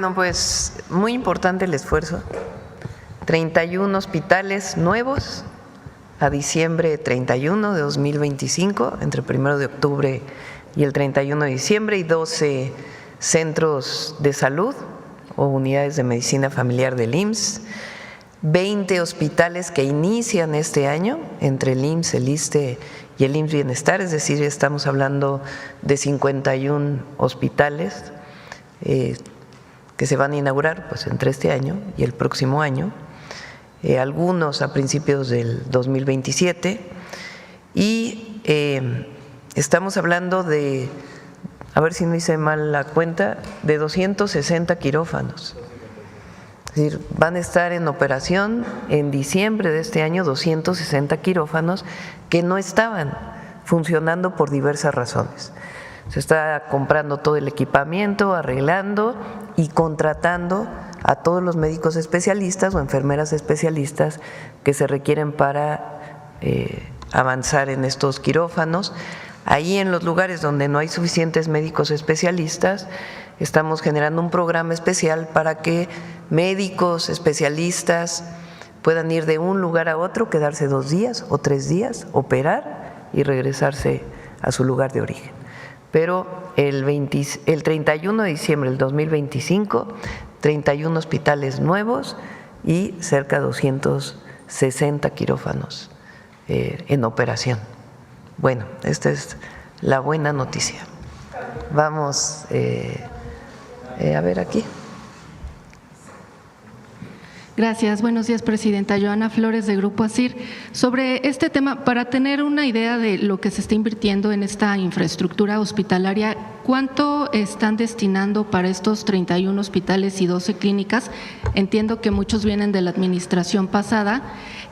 Bueno, pues muy importante el esfuerzo. 31 hospitales nuevos a diciembre 31 de 2025, entre el 1 de octubre y el 31 de diciembre, y 12 centros de salud o unidades de medicina familiar del IMSS, 20 hospitales que inician este año entre el IMSS, el ISSSTE y el IMSS Bienestar, es decir, estamos hablando de 51 hospitales que se van a inaugurar pues entre este año y el próximo año, algunos a principios del 2027, y estamos hablando de, a ver si no hice mal la cuenta, de 260 quirófanos. Es decir, van a estar en operación en diciembre de este año 260 quirófanos que no estaban funcionando por diversas razones. Se está comprando todo el equipamiento, arreglando y contratando a todos los médicos especialistas o enfermeras especialistas que se requieren para avanzar en estos quirófanos. Ahí en los lugares donde no hay suficientes médicos especialistas, estamos generando un programa especial para que médicos especialistas puedan ir de un lugar a otro, quedarse 2 días o 3 días, operar y regresarse a su lugar de origen. Pero el 31 de diciembre del 2025, 31 hospitales nuevos y cerca de 260 quirófanos en operación. Bueno, esta es la buena noticia. Vamos a ver aquí. Gracias. Buenos días, Presidenta. Joana Flores, de Grupo ASIR. Sobre este tema, para tener una idea de lo que se está invirtiendo en esta infraestructura hospitalaria, ¿cuánto están destinando para estos 31 hospitales y 12 clínicas? Entiendo que muchos vienen de la administración pasada.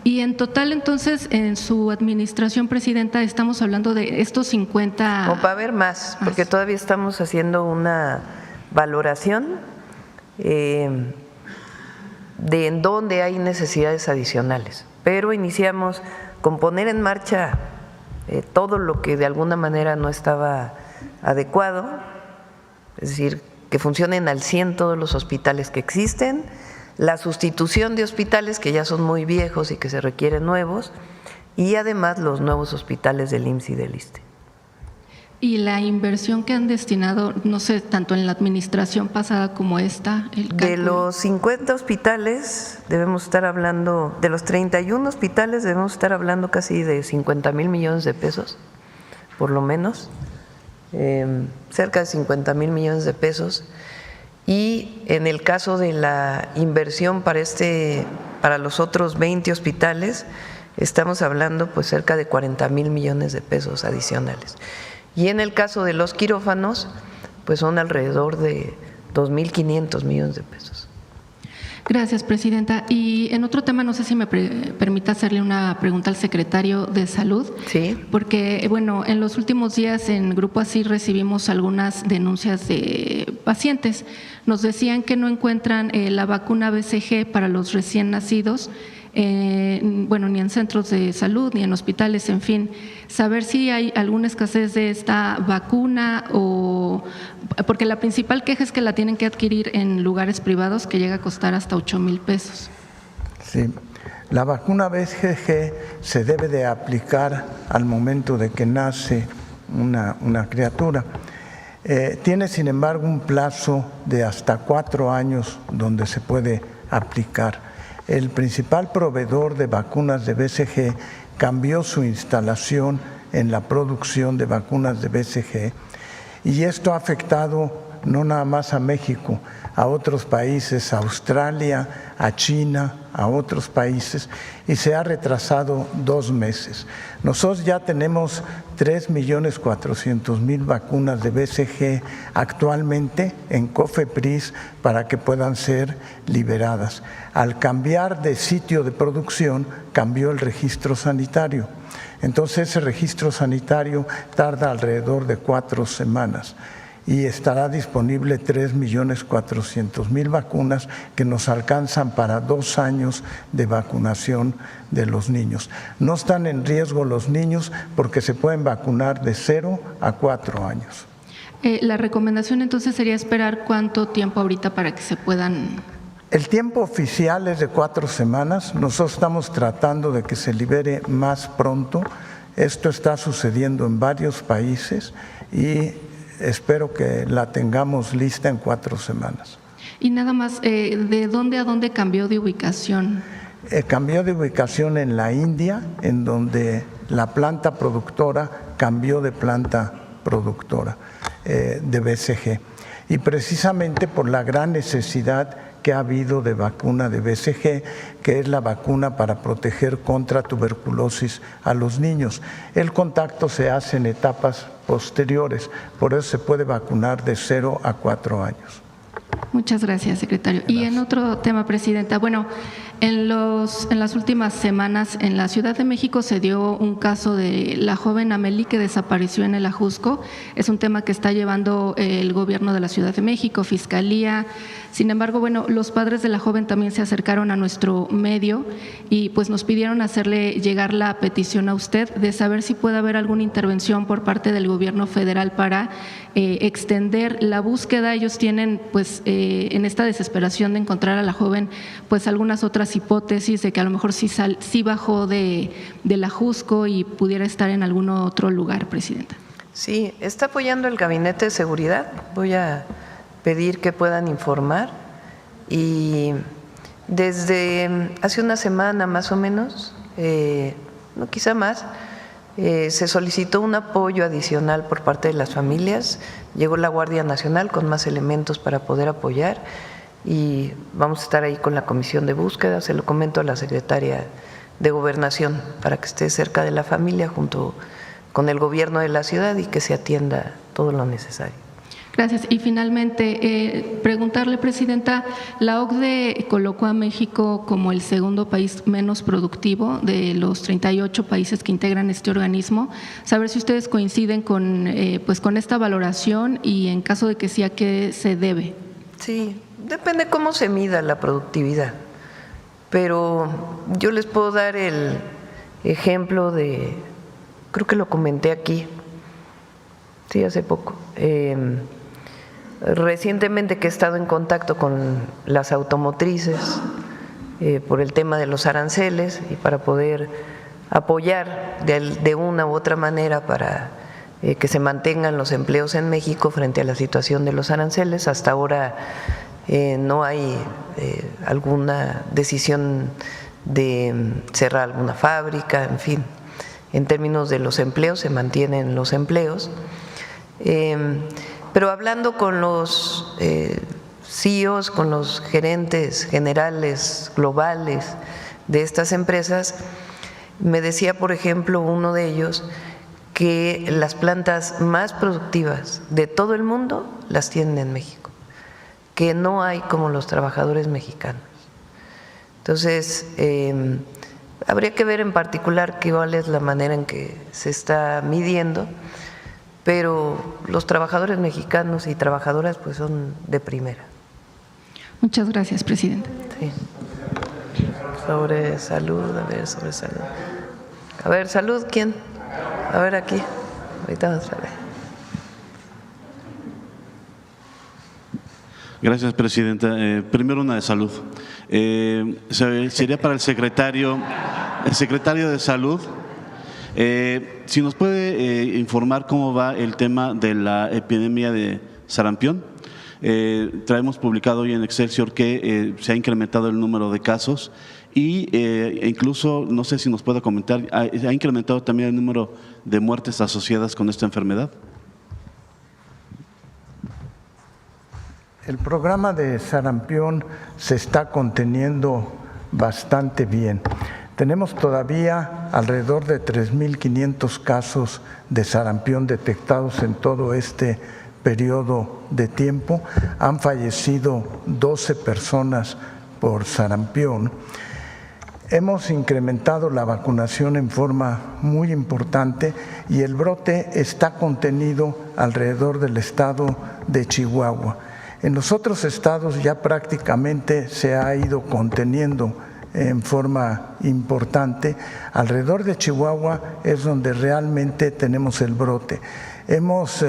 Y en total, entonces, en su administración, Presidenta, estamos hablando de estos 50… O va a haber más, porque todavía estamos haciendo una valoración de en dónde hay necesidades adicionales, pero iniciamos con poner en marcha todo lo que de alguna manera no estaba adecuado, es decir, que funcionen al 100 todos los hospitales que existen, la sustitución de hospitales que ya son muy viejos y que se requieren nuevos, y además los nuevos hospitales del IMSS y del ISSSTE. ¿Y la inversión que han destinado, no sé, tanto en la administración pasada como esta? De los 50 hospitales debemos estar hablando, de los 31 hospitales debemos estar hablando casi de 50,000 millones de pesos, por lo menos, cerca de 50,000 millones de pesos. Y en el caso de la inversión para los otros 20 hospitales, estamos hablando pues cerca de 40,000 millones de pesos adicionales. Y en el caso de los quirófanos, pues son alrededor de 2,500 millones de pesos. Gracias, Presidenta. Y en otro tema, no sé si me permite hacerle una pregunta al secretario de Salud. Sí. Porque, bueno, en los últimos días en Grupo ASIR recibimos algunas denuncias de pacientes. Nos decían que no encuentran la vacuna BCG para los recién nacidos, bueno, ni en centros de salud, ni en hospitales, en fin. Saber si hay alguna escasez de esta vacuna, o porque la principal queja es que la tienen que adquirir en lugares privados, que llega a costar hasta 8,000 pesos. Sí, la vacuna BCG se debe de aplicar al momento de que nace una criatura. Tiene, sin embargo, un plazo de hasta 4 años donde se puede aplicar. El principal proveedor de vacunas de BCG cambió su instalación en la producción de vacunas de BCG, y esto ha afectado no nada más a México, a otros países, a Australia, a China, a otros países, y se ha retrasado 2 meses. Nosotros ya tenemos 3,400,000 vacunas de BCG actualmente en COFEPRIS para que puedan ser liberadas. Al cambiar de sitio de producción, cambió el registro sanitario. Entonces, ese registro sanitario tarda alrededor de 4 semanas. Y estará disponible 3,400,000 vacunas que nos alcanzan para 2 años de vacunación de los niños. No están en riesgo los niños porque se pueden vacunar de 0 a 4 años. La recomendación entonces sería esperar cuánto tiempo ahorita para que se puedan… El tiempo oficial es de 4 semanas. Nosotros estamos tratando de que se libere más pronto. Esto está sucediendo en varios países y espero que la tengamos lista en 4 semanas. Y nada más, ¿de dónde a dónde cambió de ubicación? Cambió de ubicación en la India, en donde la planta productora cambió de planta productora de BCG. Y precisamente por la gran necesidad que ha habido de vacuna de BCG, que es la vacuna para proteger contra tuberculosis a los niños. El contacto se hace en etapas posteriores, por eso se puede vacunar de 0 a 4 años. Muchas gracias, secretario. Gracias. Y en otro tema, presidenta, bueno, en las últimas semanas en la Ciudad de México se dio un caso de la joven Amelie que desapareció en el Ajusco. Es un tema que está llevando el gobierno de la Ciudad de México, Fiscalía. Sin embargo, bueno, los padres de la joven también se acercaron a nuestro medio y pues nos pidieron hacerle llegar la petición a usted de saber si puede haber alguna intervención por parte del gobierno federal para extender la búsqueda. Ellos tienen pues en esta desesperación de encontrar a la joven pues algunas otras hipótesis de que a lo mejor sí bajó del Ajusco y pudiera estar en algún otro lugar, presidenta. Sí, está apoyando el Gabinete de Seguridad. Voy a pedir que puedan informar y desde hace una semana más o menos, no quizá más, se solicitó un apoyo adicional por parte de las familias. Llegó la Guardia Nacional con más elementos para poder apoyar y vamos a estar ahí con la comisión de búsqueda. Se lo comento a la secretaria de Gobernación para que esté cerca de la familia junto con el gobierno de la ciudad y que se atienda todo lo necesario. Gracias. Y finalmente, preguntarle, presidenta, la OCDE colocó a México como el segundo país menos productivo de los 38 países que integran este organismo. Saber si ustedes coinciden con esta valoración y en caso de que sí, ¿a qué se debe? Sí, depende cómo se mida la productividad, pero yo les puedo dar el ejemplo de, creo que lo comenté aquí, sí, hace poco. Recientemente que he estado en contacto con las automotrices por el tema de los aranceles y para poder apoyar de una u otra manera para que se mantengan los empleos en México frente a la situación de los aranceles. Hasta ahora no hay alguna decisión de cerrar alguna fábrica, en fin, en términos de los empleos se mantienen los empleos. Pero hablando con los CEOs, con los gerentes generales globales de estas empresas, me decía, por ejemplo, uno de ellos que las plantas más productivas de todo el mundo las tienen en México, que no hay como los trabajadores mexicanos. Entonces, habría que ver en particular cuál es la manera en que se está midiendo, pero los trabajadores mexicanos y trabajadoras pues son de primera. Muchas gracias, presidenta. Sí. Sobre salud, sobre salud. A ver, salud, ¿quién? A ver, aquí. Ahorita vamos a ver. Gracias, presidenta. Primero una de salud. Sería para el secretario de Salud. Si nos puede informar cómo va el tema de la epidemia de sarampión. Traemos publicado hoy en Excelsior que se ha incrementado el número de casos y incluso, no sé si nos puede comentar, ¿ha incrementado también el número de muertes asociadas con esta enfermedad? El programa de sarampión se está conteniendo bastante bien. Tenemos todavía alrededor de 3.500 casos de sarampión detectados en todo este periodo de tiempo. Han fallecido 12 personas por sarampión. Hemos incrementado la vacunación en forma muy importante y el brote está contenido alrededor del estado de Chihuahua. En los otros estados ya prácticamente se ha ido conteniendo en forma importante. Alrededor de Chihuahua es donde realmente tenemos el brote. Hemos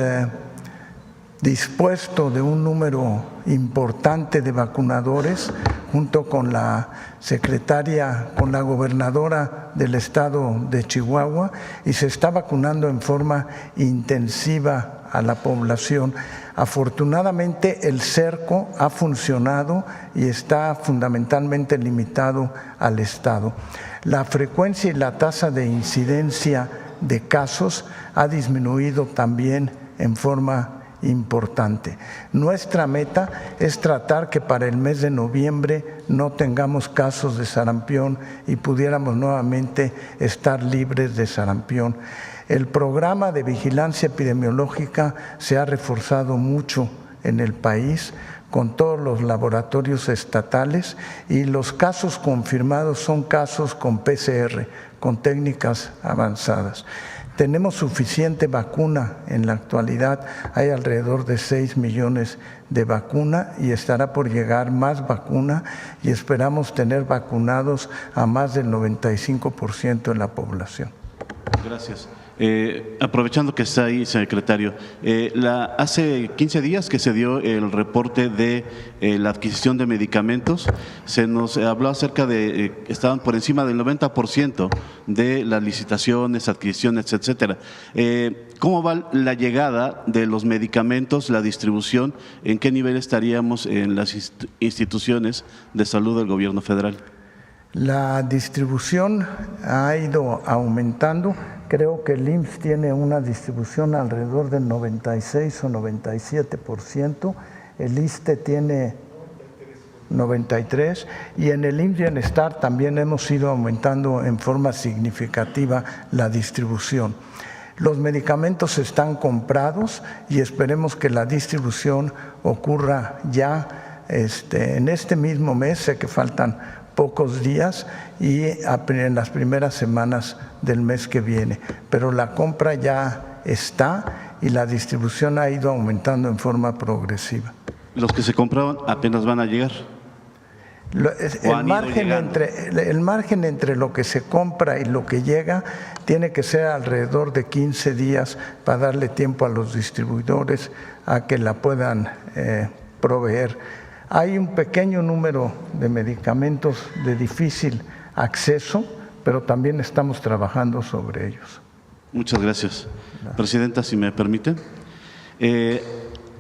dispuesto de un número importante de vacunadores, junto con la secretaria, con la gobernadora del estado de Chihuahua, y se está vacunando en forma intensiva a la población. Afortunadamente el cerco ha funcionado y está fundamentalmente limitado al estado. La frecuencia y la tasa de incidencia de casos ha disminuido también en forma importante. Nuestra meta es tratar que para el mes de noviembre no tengamos casos de sarampión y pudiéramos nuevamente estar libres de sarampión. El programa de vigilancia epidemiológica se ha reforzado mucho en el país con todos los laboratorios estatales, y los casos confirmados son casos con PCR, con técnicas avanzadas. Tenemos suficiente vacuna en la actualidad, hay alrededor de 6 millones de vacuna y estará por llegar más vacuna, y esperamos tener vacunados a más del 95% de la población. Gracias. Aprovechando que está ahí, secretario, hace 15 días que se dio el reporte de la adquisición de medicamentos, se nos habló acerca de estaban por encima del 90% de las licitaciones, adquisiciones, etcétera. ¿Cómo va la llegada de los medicamentos, la distribución? ¿En qué nivel estaríamos en las instituciones de salud del gobierno federal? La distribución ha ido aumentando. Creo que el IMSS tiene una distribución alrededor del 96 o 97%, el ISSSTE tiene 93%, y en el IMSS Bienestar también hemos ido aumentando en forma significativa la distribución. Los medicamentos están comprados y esperemos que la distribución ocurra ya en este mismo mes. Sé que faltan pocos días y en las primeras semanas del mes que viene, pero la compra ya está y la distribución ha ido aumentando en forma progresiva. ¿Los que se compraban apenas van a llegar? El margen entre lo que se compra y lo que llega tiene que ser alrededor de 15 días para darle tiempo a los distribuidores a que la puedan proveer. Hay un pequeño número de medicamentos de difícil acceso, pero también estamos trabajando sobre ellos. Muchas gracias. Presidenta, si me permite.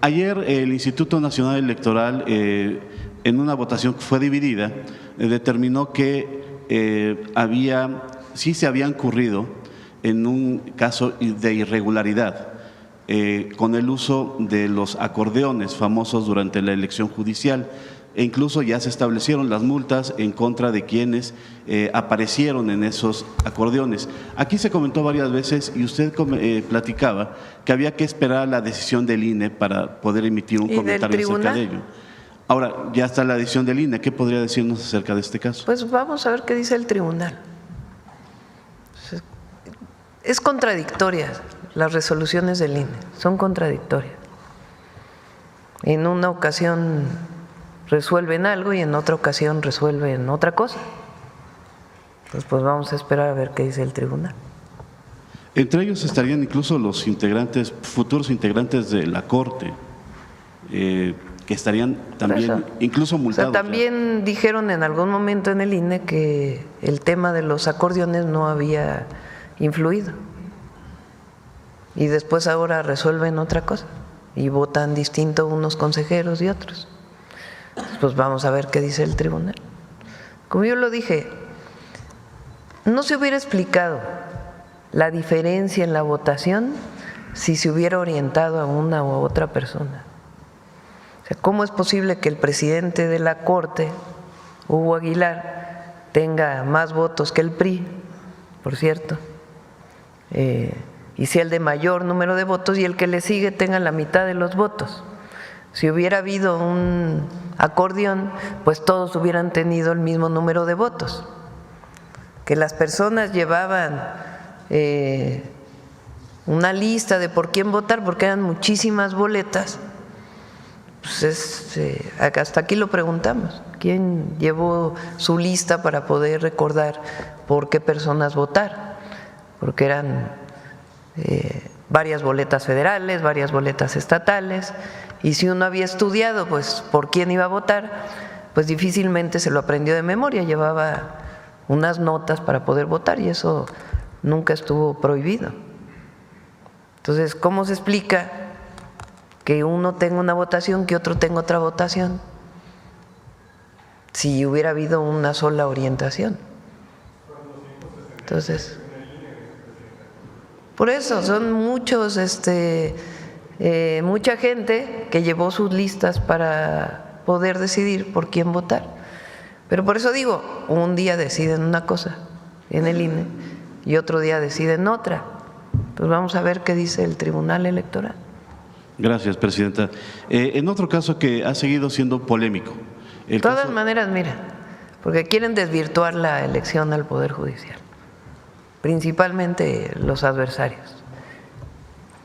Ayer el Instituto Nacional Electoral, en una votación que fue dividida, determinó que sí se había incurrido en un caso de irregularidad con el uso de los acordeones famosos durante la elección judicial, e incluso ya se establecieron las multas en contra de quienes aparecieron en esos acordeones. Aquí se comentó varias veces y usted platicaba que había que esperar la decisión del INE para poder emitir un comentario acerca de ello. Ahora, ya está la decisión del INE, ¿qué podría decirnos acerca de este caso? Pues vamos a ver qué dice el tribunal. Es contradictoria. Las resoluciones del INE son contradictorias. En una ocasión resuelven algo y en otra ocasión resuelven otra cosa. Entonces, pues vamos a esperar a ver qué dice el tribunal. Entre ellos estarían incluso los futuros integrantes de la Corte, que estarían también incluso multados. O sea, también dijeron en algún momento en el INE que el tema de los acordeones no había influido. Y después ahora resuelven otra cosa y votan distinto unos consejeros y otros. Pues vamos a ver qué dice el tribunal. Como yo lo dije, no se hubiera explicado la diferencia en la votación si se hubiera orientado a una u otra persona. O sea, ¿cómo es posible que el presidente de la Corte, Hugo Aguilar, tenga más votos que el PRI, por cierto? Y sea el de mayor número de votos y el que le sigue tenga la mitad de los votos. Si hubiera habido un acordeón, pues todos hubieran tenido el mismo número de votos. Que las personas llevaban una lista de por quién votar, porque eran muchísimas boletas, pues hasta aquí lo preguntamos. ¿Quién llevó su lista para poder recordar por qué personas votar? Porque eran varias boletas federales, varias boletas estatales, y si uno había estudiado pues por quién iba a votar, pues difícilmente se lo aprendió de memoria, llevaba unas notas para poder votar y eso nunca estuvo prohibido. Entonces, ¿cómo se explica que uno tenga una votación, que otro tenga otra votación, si hubiera habido una sola orientación? Entonces, por eso son muchos, mucha gente que llevó sus listas para poder decidir por quién votar. Pero por eso digo, un día deciden una cosa en el INE y otro día deciden otra. Pues vamos a ver qué dice el Tribunal Electoral. Gracias, Presidenta. En otro caso que ha seguido siendo polémico. De todas maneras, mira, porque quieren desvirtuar la elección al Poder Judicial, principalmente los adversarios.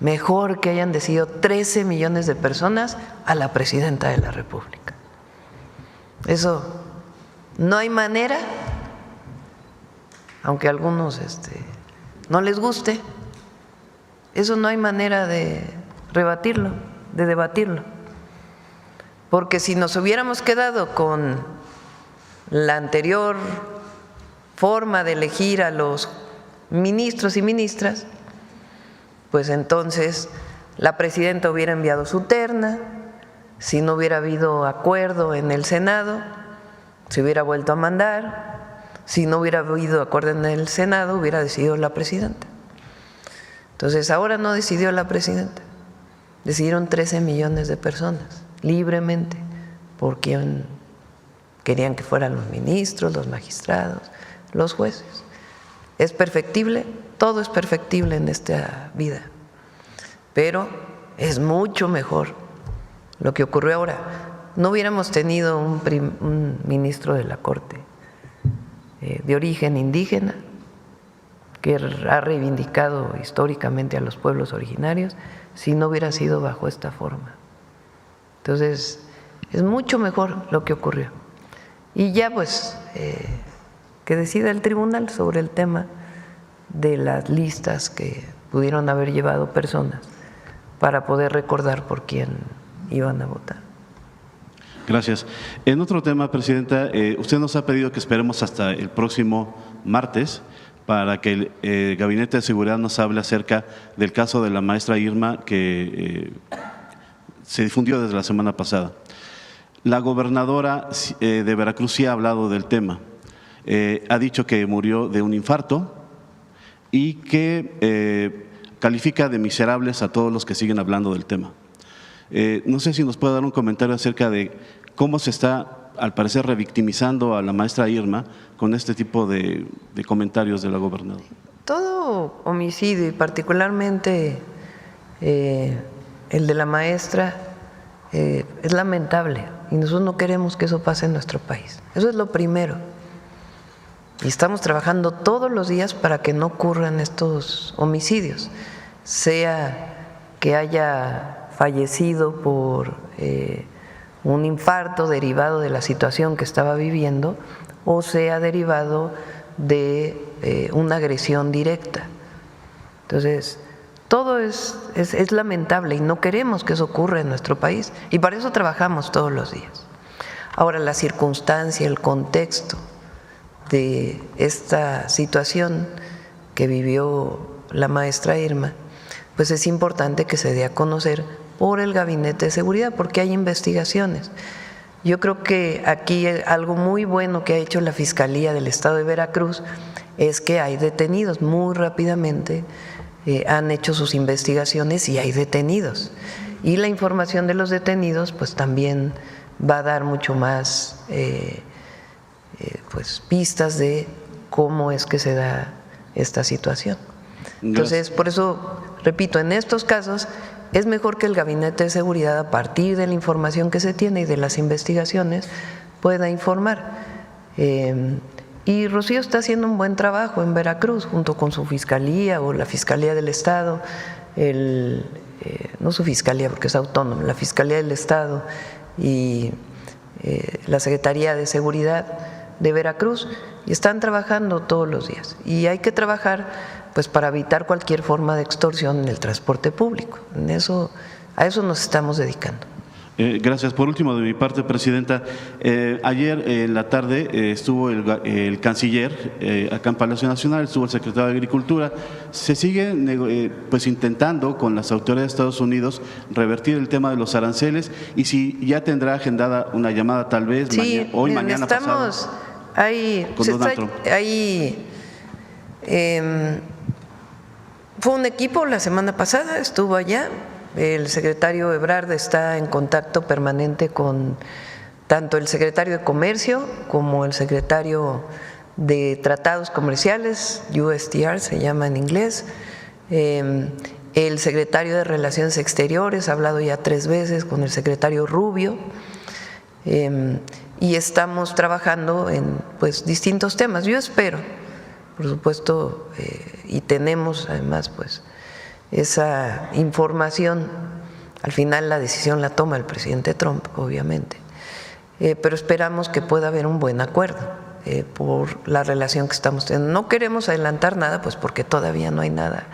Mejor que hayan decidido 13 millones de personas a la Presidenta de la República. Eso no hay manera, aunque a algunos no les guste, eso no hay manera de rebatirlo, de debatirlo. Porque si nos hubiéramos quedado con la anterior forma de elegir a los ministros y ministras, pues entonces la presidenta hubiera enviado su terna, si no hubiera habido acuerdo en el Senado, se hubiera vuelto a mandar, si no hubiera habido acuerdo en el Senado, hubiera decidido la presidenta. Entonces ahora no decidió la presidenta, decidieron 13 millones de personas libremente por quien querían que fueran los ministros, los magistrados, los jueces. ¿Es perfectible? Todo es perfectible en esta vida, pero es mucho mejor lo que ocurrió ahora. No hubiéramos tenido un ministro de la Corte de origen indígena que ha reivindicado históricamente a los pueblos originarios si no hubiera sido bajo esta forma. Entonces, es mucho mejor lo que ocurrió. Y ya pues que decida el tribunal sobre el tema de las listas que pudieron haber llevado personas para poder recordar por quién iban a votar. Gracias. En otro tema, Presidenta, usted nos ha pedido que esperemos hasta el próximo martes para que el Gabinete de Seguridad nos hable acerca del caso de la maestra Irma que se difundió desde la semana pasada. La gobernadora de Veracruz sí ha hablado del tema. Ha dicho que murió de un infarto y que califica de miserables a todos los que siguen hablando del tema. No sé si nos puede dar un comentario acerca de cómo se está, al parecer, revictimizando a la maestra Irma con este tipo de comentarios de la gobernadora. Todo homicidio, y particularmente el de la maestra, es lamentable y nosotros no queremos que eso pase en nuestro país. Eso es lo primero. Y estamos trabajando todos los días para que no ocurran estos homicidios, sea que haya fallecido por un infarto derivado de la situación que estaba viviendo o sea derivado de una agresión directa. Entonces, todo es lamentable y no queremos que eso ocurra en nuestro país y para eso trabajamos todos los días. Ahora, la circunstancia, el contexto de esta situación que vivió la maestra Irma, pues es importante que se dé a conocer por el Gabinete de Seguridad, porque hay investigaciones. Yo creo que aquí algo muy bueno que ha hecho la Fiscalía del Estado de Veracruz es que hay detenidos muy rápidamente, han hecho sus investigaciones y hay detenidos. Y la información de los detenidos pues también va a dar mucho más pues pistas de cómo es que se da esta situación. Entonces, por eso, repito, en estos casos es mejor que el Gabinete de Seguridad, a partir de la información que se tiene y de las investigaciones, pueda informar. Y Rocío está haciendo un buen trabajo en Veracruz, junto con su Fiscalía o la Fiscalía del Estado, no su Fiscalía porque es autónoma, la Fiscalía del Estado y la Secretaría de Seguridad de Veracruz, y están trabajando todos los días. Y hay que trabajar pues para evitar cualquier forma de extorsión en el transporte público. A eso nos estamos dedicando. Gracias. Por último, de mi parte, Presidenta, ayer en la tarde estuvo el canciller acá en Palacio Nacional, estuvo el secretario de Agricultura. Se sigue pues intentando con las autoridades de Estados Unidos revertir el tema de los aranceles, y si ya tendrá agendada una llamada tal vez sí, mañana pasado. Fue un equipo la semana pasada, estuvo allá. El secretario Ebrard está en contacto permanente con tanto el secretario de Comercio como el secretario de Tratados Comerciales, USTR se llama en inglés. El secretario de Relaciones Exteriores ha hablado ya 3 veces con el secretario Rubio, y estamos trabajando en pues distintos temas. Yo espero, por supuesto, y tenemos además pues esa información. Al final la decisión la toma el presidente Trump, obviamente, pero esperamos que pueda haber un buen acuerdo por la relación que estamos teniendo. No queremos adelantar nada, pues porque todavía no hay nada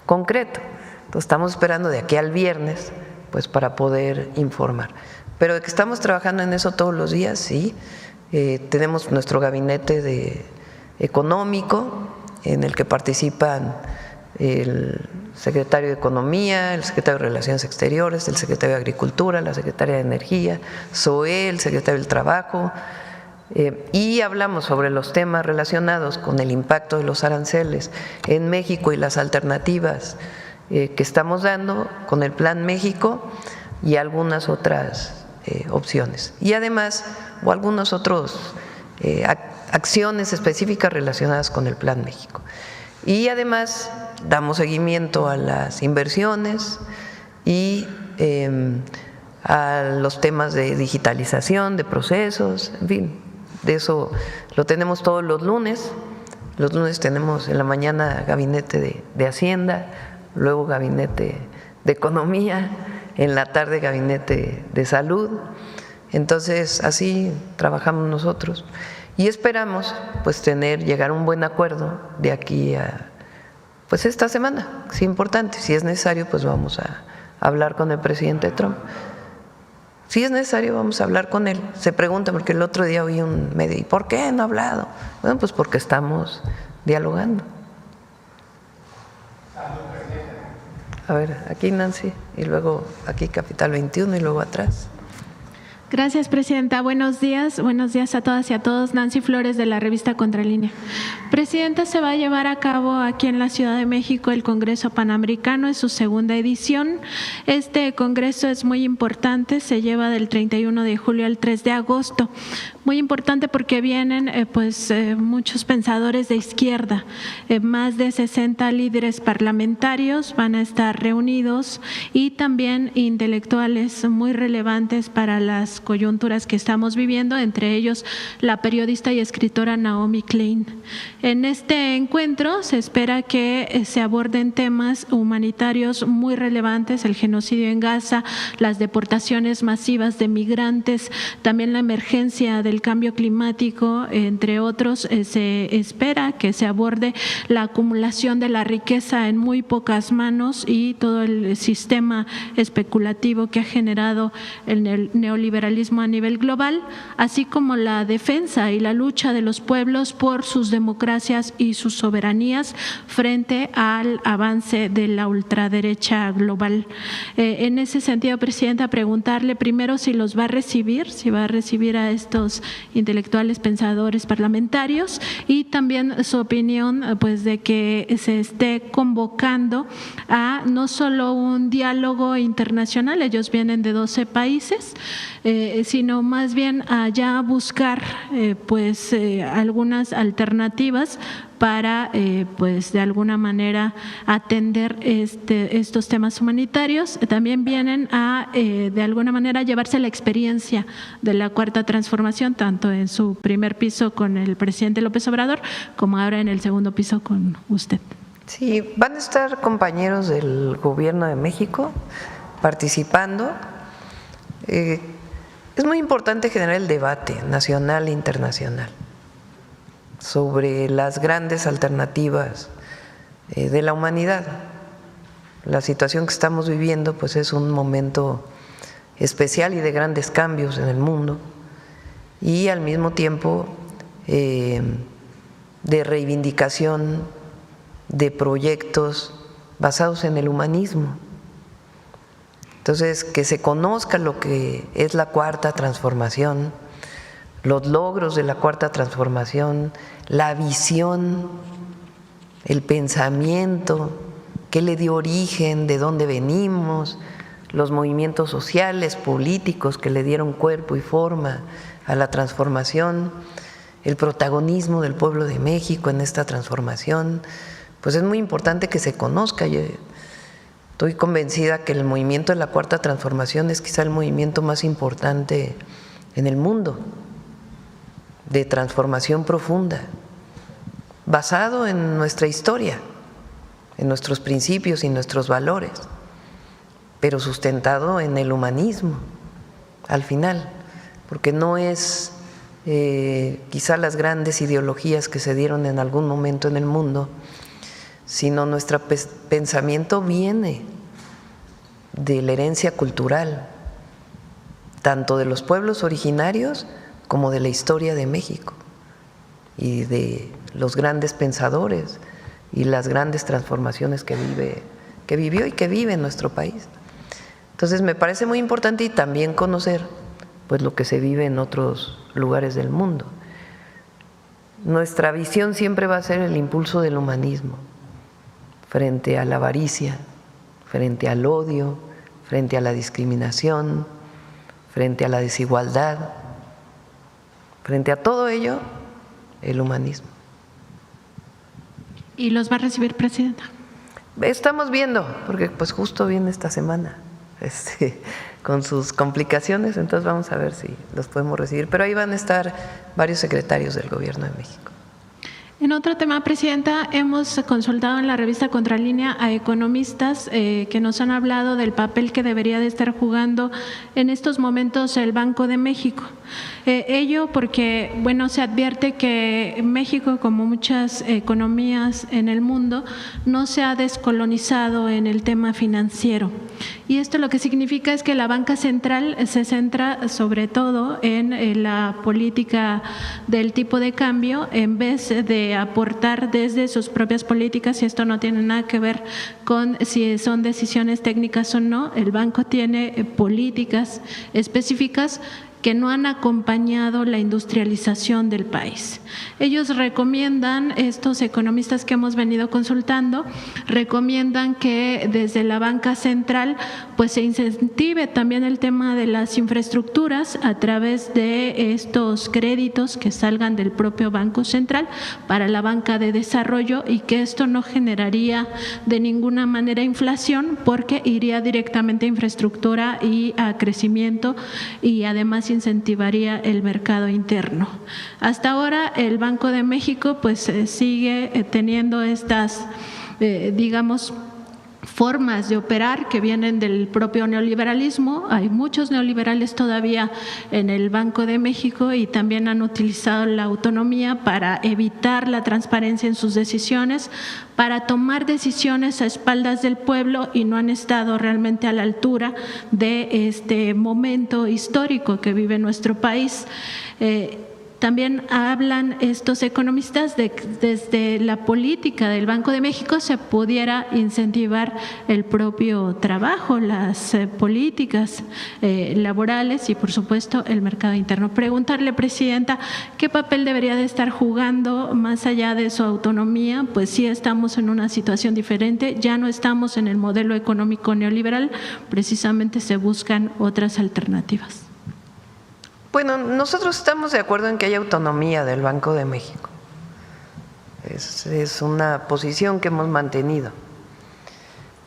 concreto. Entonces estamos esperando de aquí al viernes, pues para poder informar. Pero de que estamos trabajando en eso todos los días, sí. Tenemos nuestro gabinete económico en el que participan el secretario de Economía, el secretario de Relaciones Exteriores, el secretario de Agricultura, la secretaria de Energía, SOE, el secretario del Trabajo, y hablamos sobre los temas relacionados con el impacto de los aranceles en México y las alternativas que estamos dando con el Plan México y algunas otras opciones. Y además, o algunas otras acciones específicas relacionadas con el Plan México. Y además damos seguimiento a las inversiones y a los temas de digitalización, de procesos, en fin, de eso lo tenemos todos los lunes. Los lunes tenemos en la mañana gabinete de Hacienda, luego gabinete de Economía, en la tarde gabinete de Salud. Entonces así trabajamos nosotros. Y esperamos pues llegar a un buen acuerdo de aquí a pues esta semana, es importante. Si es necesario, pues vamos a hablar con el presidente Trump. Si es necesario, vamos a hablar con él. Se pregunta, porque el otro día oí un medio, ¿y por qué no ha hablado? Bueno, pues porque estamos dialogando. A ver, aquí Nancy, y luego aquí Capital 21 y luego atrás. Gracias, Presidenta. Buenos días a todas y a todos. Nancy Flores, de la revista Contralínea. Presidenta, se va a llevar a cabo aquí en la Ciudad de México el Congreso Panamericano, es su segunda edición. Este congreso es muy importante, se lleva del 31 de julio al 3 de agosto. Muy importante porque vienen muchos pensadores de izquierda, más de 60 líderes parlamentarios van a estar reunidos, y también intelectuales muy relevantes para las coyunturas que estamos viviendo, entre ellos la periodista y escritora Naomi Klein. En este encuentro se espera que se aborden temas humanitarios muy relevantes: el genocidio en Gaza, las deportaciones masivas de migrantes, también la emergencia del cambio climático, entre otros. Se espera que se aborde la acumulación de la riqueza en muy pocas manos y todo el sistema especulativo que ha generado el neoliberalismo a nivel global, así como la defensa y la lucha de los pueblos por sus democracias y sus soberanías frente al avance de la ultraderecha global. En ese sentido, Presidenta, preguntarle primero si los va a recibir, si va a recibir a estos intelectuales, pensadores parlamentarios, y también su opinión pues de que se esté convocando a no solo un diálogo internacional, ellos vienen de 12 países, sino más bien a ya buscar algunas alternativas para de alguna manera atender estos temas humanitarios. También vienen a de alguna manera llevarse la experiencia de la Cuarta Transformación, tanto en su primer piso con el presidente López Obrador como ahora en el segundo piso con usted. Sí, van a estar compañeros del Gobierno de México participando. Es muy importante generar el debate nacional e internacional sobre las grandes alternativas de la humanidad. La situación que estamos viviendo pues es un momento especial y de grandes cambios en el mundo, y al mismo tiempo de reivindicación de proyectos basados en el humanismo. Entonces, que se conozca lo que es la Cuarta Transformación, los logros de la Cuarta Transformación, la visión, el pensamiento, qué le dio origen, de dónde venimos, los movimientos sociales, políticos que le dieron cuerpo y forma a la transformación, el protagonismo del pueblo de México en esta transformación, pues es muy importante que se conozca. Yo estoy convencida que el movimiento de la Cuarta Transformación es quizá el movimiento más importante en el mundo, de transformación profunda, basado en nuestra historia, en nuestros principios y nuestros valores, pero sustentado en el humanismo al final, porque no es quizá las grandes ideologías que se dieron en algún momento en el mundo, sino nuestro pensamiento viene de la herencia cultural, tanto de los pueblos originarios como de la historia de México y de los grandes pensadores y las grandes transformaciones que vivió y que vive en nuestro país. Entonces me parece muy importante, y también conocer pues lo que se vive en otros lugares del mundo. Nuestra visión siempre va a ser el impulso del humanismo frente a la avaricia, frente al odio, frente a la discriminación, frente a la desigualdad, frente a todo ello, el humanismo. ¿Y los va a recibir, presidenta? Estamos viendo, porque pues justo viene esta semana, con sus complicaciones, entonces vamos a ver si los podemos recibir, pero ahí van a estar varios secretarios del Gobierno de México. En otro tema, presidenta, hemos consultado en la revista Contralínea a economistas que nos han hablado del papel que debería de estar jugando en estos momentos el Banco de México. Ello porque, bueno, se advierte que México, como muchas economías en el mundo, no se ha descolonizado en el tema financiero. Y esto lo que significa es que la banca central se centra sobre todo en la política del tipo de cambio, en vez de aportar desde sus propias políticas, y esto no tiene nada que ver con si son decisiones técnicas o no. El banco tiene políticas específicas que no han acompañado la industrialización del país. Ellos recomiendan, estos economistas que hemos venido consultando, recomiendan que desde la banca central pues se incentive también el tema de las infraestructuras a través de estos créditos que salgan del propio Banco Central para la banca de desarrollo, y que esto no generaría de ninguna manera inflación, porque iría directamente a infraestructura y a crecimiento, y además incentivaría el mercado interno. Hasta ahora el Banco de México pues sigue teniendo estas, digamos, formas de operar que vienen del propio neoliberalismo. Hay muchos neoliberales todavía en el Banco de México, y también han utilizado la autonomía para evitar la transparencia en sus decisiones, para tomar decisiones a espaldas del pueblo, y no han estado realmente a la altura de este momento histórico que vive nuestro país. También hablan estos economistas de que desde la política del Banco de México se pudiera incentivar el propio trabajo, las políticas laborales y, por supuesto, el mercado interno. Preguntarle, presidenta, ¿qué papel debería de estar jugando más allá de su autonomía? Pues sí, estamos en una situación diferente, ya no estamos en el modelo económico neoliberal, precisamente se buscan otras alternativas. Bueno, nosotros estamos de acuerdo en que haya autonomía del Banco de México. Es una posición que hemos mantenido.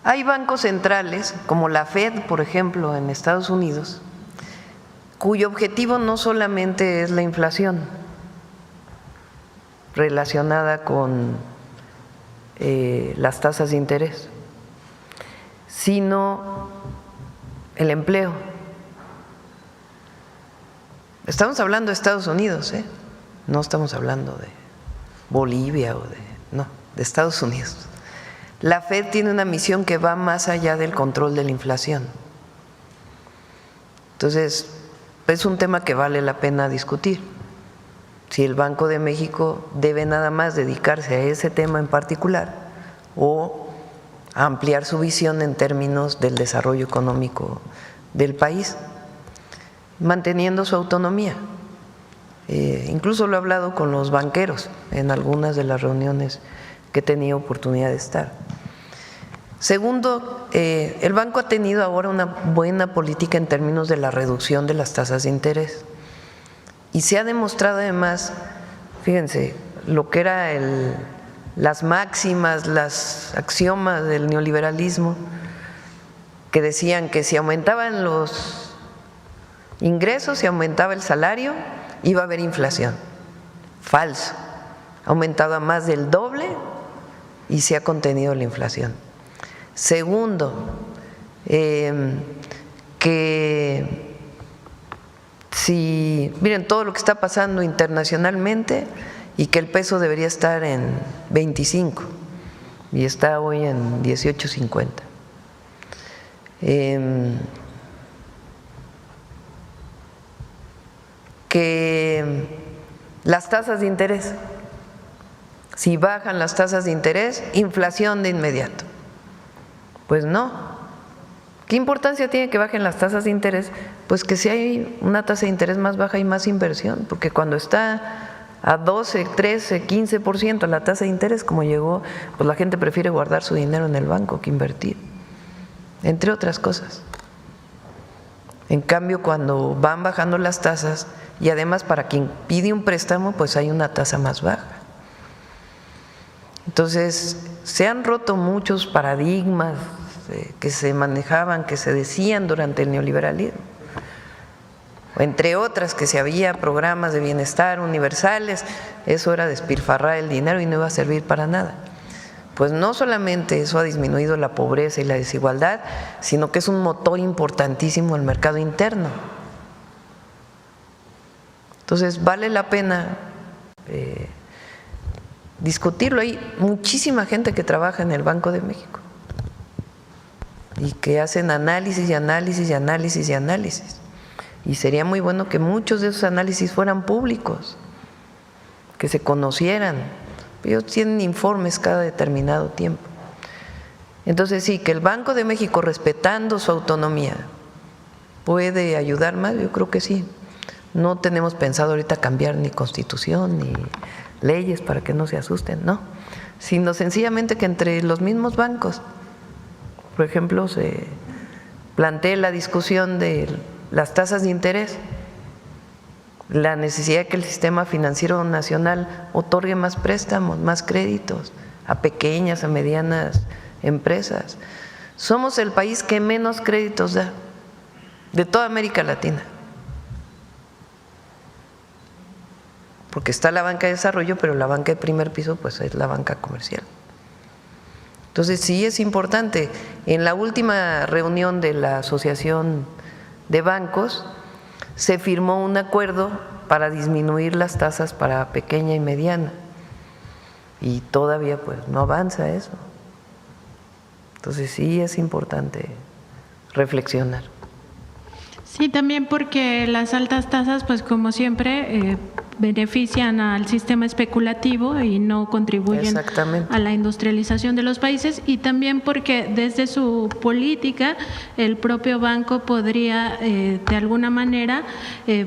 Hay bancos centrales, como la Fed, por ejemplo, en Estados Unidos, cuyo objetivo no solamente es la inflación relacionada con las tasas de interés, sino el empleo. Estamos hablando de Estados Unidos, no estamos hablando de Bolivia o de Estados Unidos. La Fed tiene una misión que va más allá del control de la inflación. Entonces, es un tema que vale la pena discutir. Si el Banco de México debe nada más dedicarse a ese tema en particular o ampliar su visión en términos del desarrollo económico del país, manteniendo su autonomía. Incluso lo he hablado con los banqueros en algunas de las reuniones que he tenido oportunidad de estar. Segundo, el banco ha tenido ahora una buena política en términos de la reducción de las tasas de interés y se ha demostrado además, fíjense, lo que era las máximas, las axiomas del neoliberalismo, que decían que si aumentaban los ingresos, si aumentaba el salario, iba a haber inflación. Falso. Ha aumentado a más del doble y se ha contenido la inflación. Segundo, que miren todo lo que está pasando internacionalmente y que el peso debería estar en 25 y está hoy en 18.50. Que las tasas de interés, si bajan las tasas de interés, inflación de inmediato. Pues no. ¿Qué importancia tiene que bajen las tasas de interés? Pues que si hay una tasa de interés más baja hay más inversión, porque cuando está a 12, 13, 15% la tasa de interés como llegó, pues la gente prefiere guardar su dinero en el banco que invertir, entre otras cosas. En cambio, cuando van bajando las tasas, y además para quien pide un préstamo, pues hay una tasa más baja. Entonces, se han roto muchos paradigmas que se manejaban, que se decían durante el neoliberalismo. Entre otras, que si había programas de bienestar universales, eso era despilfarrar el dinero y no iba a servir para nada. Pues no solamente eso ha disminuido la pobreza y la desigualdad, sino que es un motor importantísimo del mercado interno. Entonces, vale la pena discutirlo. Hay muchísima gente que trabaja en el Banco de México y que hacen análisis y análisis y análisis y análisis. Y sería muy bueno que muchos de esos análisis fueran públicos, que se conocieran. Ellos tienen informes cada determinado tiempo. Entonces sí, que el Banco de México, respetando su autonomía, puede ayudar más, yo creo que sí. No tenemos pensado ahorita cambiar ni constitución ni leyes para que no se asusten, no, sino sencillamente que entre los mismos bancos, por ejemplo, se plantee la discusión de las tasas de interés, la necesidad de que el sistema financiero nacional otorgue más préstamos, más créditos a pequeñas, a medianas empresas. Somos el país que menos créditos da de toda América Latina, porque está la banca de desarrollo, pero la banca de primer piso pues es la banca comercial. Entonces sí es importante. En la última reunión de la Asociación de Bancos se firmó un acuerdo para disminuir las tasas para pequeña y mediana y todavía pues no avanza eso. Entonces sí es importante reflexionar. Sí, también porque las altas tasas, pues como siempre, benefician al sistema especulativo y no contribuyen a la industrialización de los países, y también porque desde su política el propio banco podría de alguna manera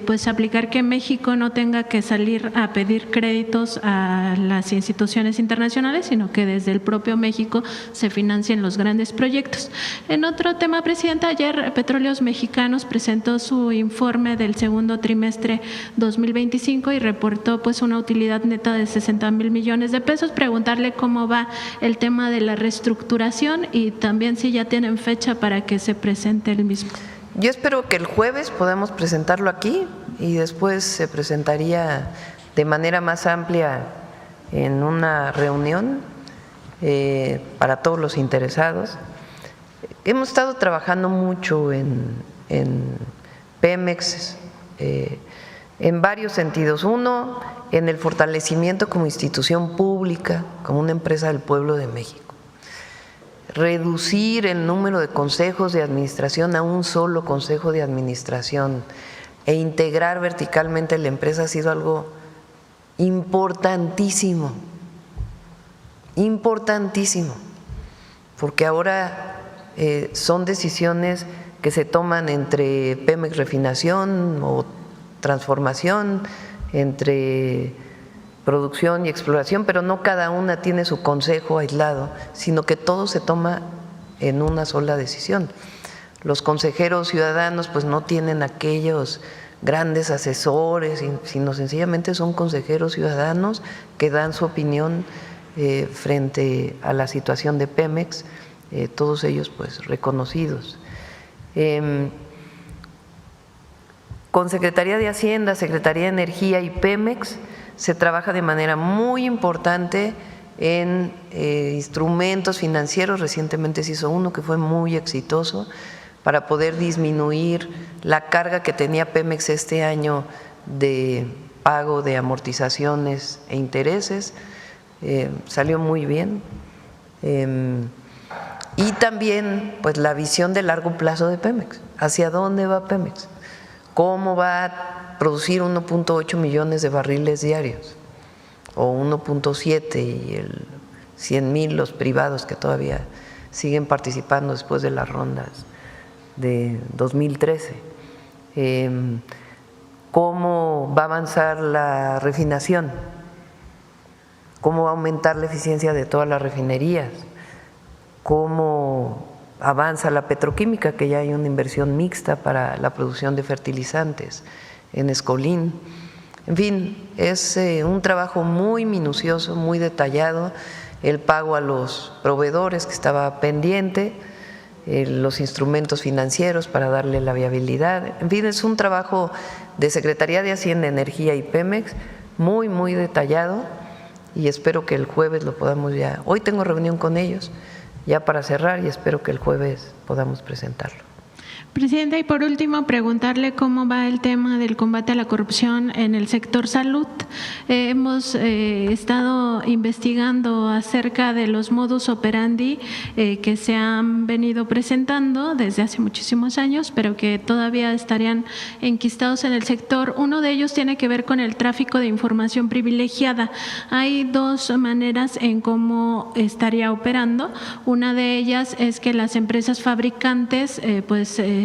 pues aplicar que México no tenga que salir a pedir créditos a las instituciones internacionales, sino que desde el propio México se financien los grandes proyectos. En otro tema, Presidenta, ayer Petróleos Mexicanos presentó su informe del segundo trimestre 2025 y reportó pues una utilidad neta de 60,000 millones de pesos. Preguntarle cómo va el tema de la reestructuración y también si ya tienen fecha para que se presente el mismo. Yo espero que el jueves podamos presentarlo aquí y después se presentaría de manera más amplia en una reunión para todos los interesados. Hemos estado trabajando mucho en Pemex en varios sentidos. Uno, en el fortalecimiento como institución pública, como una empresa del pueblo de México. reducir el número de consejos de administración a un solo consejo de administración e integrar verticalmente la empresa ha sido algo importantísimo, importantísimo, porque ahora son decisiones que se toman entre Pemex Refinación o Transformación, entre producción y exploración, pero no cada una tiene su consejo aislado, sino que todo se toma en una sola decisión. Los consejeros ciudadanos pues no tienen aquellos grandes asesores, sino sencillamente son consejeros ciudadanos que dan su opinión frente a la situación de Pemex, todos ellos pues reconocidos. Con Secretaría de Hacienda, Secretaría de Energía y Pemex se trabaja de manera muy importante en instrumentos financieros. Recientemente se hizo uno que fue muy exitoso para poder disminuir la carga que tenía Pemex este año de pago de amortizaciones e intereses. Salió muy bien. Y también pues la visión de largo plazo de Pemex. ¿Hacia dónde va Pemex? ¿Cómo va a producir 1.8 millones de barriles diarios? O 1.7 y el 100,000 los privados que todavía siguen participando después de las rondas de 2013. ¿Cómo va a avanzar la refinación? ¿Cómo va a aumentar la eficiencia de todas las refinerías? ¿Cómo avanza la petroquímica, que ya hay una inversión mixta para la producción de fertilizantes en Escolín? En fin, es un trabajo muy minucioso, muy detallado, el pago a los proveedores que estaba pendiente, los instrumentos financieros para darle la viabilidad. En fin, es un trabajo de Secretaría de Hacienda, Energía y Pemex muy, muy detallado, y espero que el jueves lo podamos ya. Hoy tengo reunión con ellos ya para cerrar y espero que el jueves podamos presentarlo. Presidenta, y por último, preguntarle cómo va el tema del combate a la corrupción en el sector salud. Hemos estado investigando acerca de los modus operandi que se han venido presentando desde hace muchísimos años, pero que todavía estarían enquistados en el sector. Uno de ellos tiene que ver con el tráfico de información privilegiada. Hay dos maneras en cómo estaría operando. Una de ellas es que las empresas fabricantes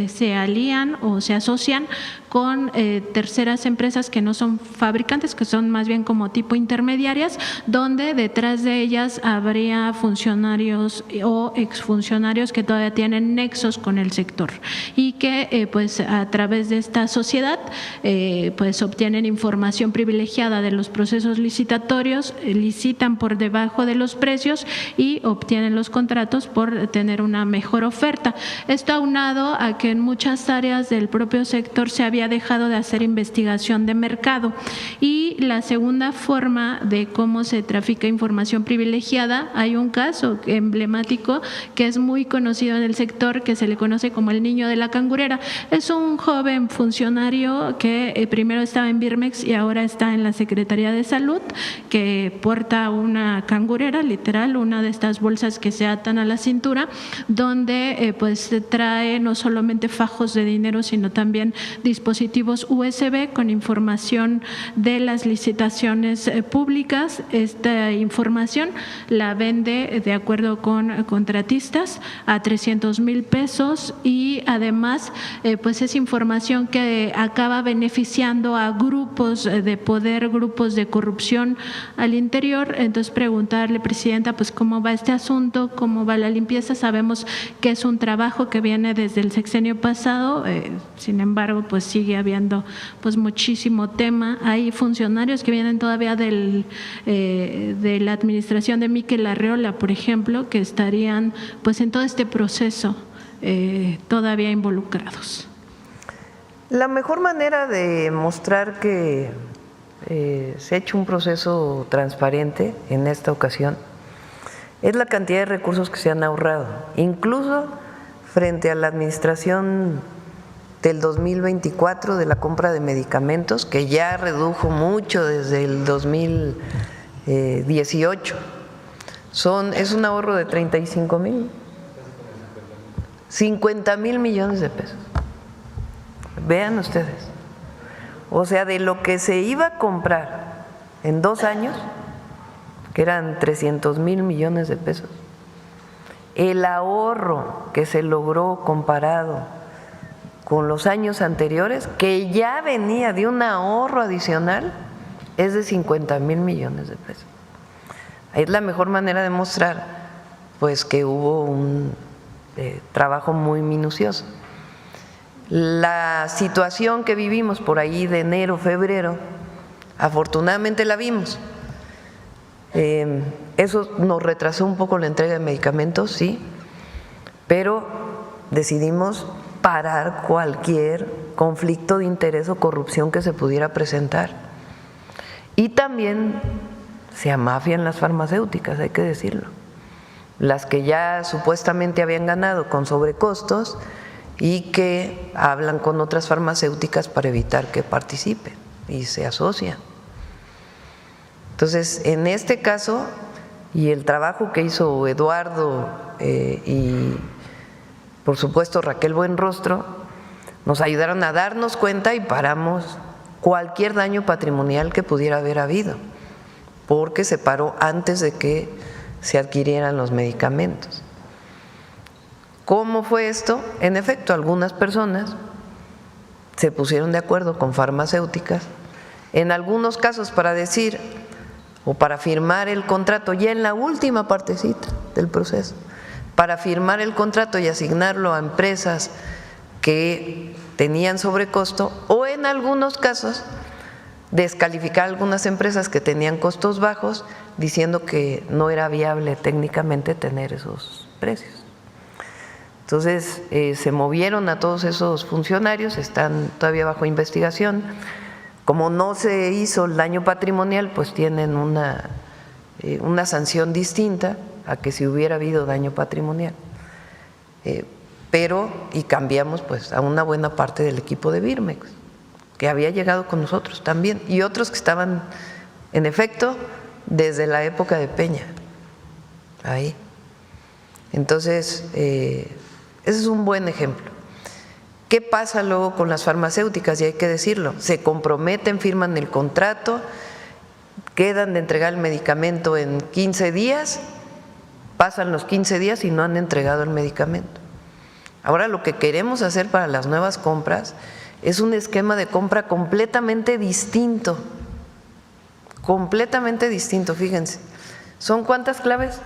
se alían o se asocian con terceras empresas que no son fabricantes, que son más bien como tipo intermediarias, donde detrás de ellas habría funcionarios o exfuncionarios que todavía tienen nexos con el sector y que pues a través de esta sociedad pues obtienen información privilegiada de los procesos licitatorios, licitan por debajo de los precios y obtienen los contratos por tener una mejor oferta. Esto aunado a que en muchas áreas del propio sector se había dejado de hacer investigación de mercado. Y la segunda forma de cómo se trafica información privilegiada, hay un caso emblemático que es muy conocido en el sector, que se le conoce como el niño de la cangurera. Es un joven funcionario que primero estaba en Birmex y ahora está en la Secretaría de Salud, que porta una cangurera, literal, una de estas bolsas que se atan a la cintura, donde pues se trae no solamente fajos de dinero, sino también dispositivos USB con información de las licitaciones públicas. Esta información la vende de acuerdo con contratistas a 300,000 pesos y además pues es información que acaba beneficiando a grupos de poder, grupos de corrupción al interior. Entonces preguntarle, Presidenta, pues cómo va este asunto, cómo va la limpieza. Sabemos que es un trabajo que viene desde el sexenio pasado, sin embargo pues sigue habiendo pues muchísimo tema. Hay funcionarios que vienen todavía de la administración de Miquel Arreola, por ejemplo, que estarían pues en todo este proceso todavía involucrados. La mejor manera de mostrar que se ha hecho un proceso transparente en esta ocasión es la cantidad de recursos que se han ahorrado, incluso frente a la administración del 2024 de la compra de medicamentos, que ya redujo mucho desde el 2018. Es un ahorro de 35,000 50,000 millones de pesos. Vean ustedes. O sea, de lo que se iba a comprar en 2 años, que eran 300,000 millones de pesos, el ahorro que se logró comparado con los años anteriores, que ya venía de un ahorro adicional, es de 50,000 millones de pesos. Es la mejor manera de mostrar pues que hubo un trabajo muy minucioso. La situación que vivimos por ahí de enero, febrero, afortunadamente la vimos. Eso nos retrasó un poco la entrega de medicamentos, sí, pero decidimos parar cualquier conflicto de interés o corrupción que se pudiera presentar. Y también se amafian las farmacéuticas, hay que decirlo. Las que ya supuestamente habían ganado con sobrecostos y que hablan con otras farmacéuticas para evitar que participen y se asocian. Entonces, en este caso, y el trabajo que hizo Eduardo y por supuesto Raquel Buenrostro, nos ayudaron a darnos cuenta y paramos cualquier daño patrimonial que pudiera haber habido, porque se paró antes de que se adquirieran los medicamentos. ¿Cómo fue esto? En efecto, algunas personas se pusieron de acuerdo con farmacéuticas, en algunos casos para decir o para firmar el contrato ya en la última partecita del proceso, para firmar el contrato y asignarlo a empresas que tenían sobrecosto, o en algunos casos descalificar a algunas empresas que tenían costos bajos, diciendo que no era viable técnicamente tener esos precios. Entonces se movieron a todos esos funcionarios, están todavía bajo investigación. Como no se hizo el daño patrimonial, pues tienen una sanción distinta a que si hubiera habido daño patrimonial. Y cambiamos pues a una buena parte del equipo de Birmex, que había llegado con nosotros también, y otros que estaban, en efecto, desde la época de Peña, ahí. Entonces, ese es un buen ejemplo. ¿Qué pasa luego con las farmacéuticas? Y hay que decirlo, se comprometen, firman el contrato, quedan de entregar el medicamento en 15 días, pasan los 15 días y no han entregado el medicamento. Ahora lo que queremos hacer para las nuevas compras es un esquema de compra completamente distinto, fíjense. ¿Son cuántas claves?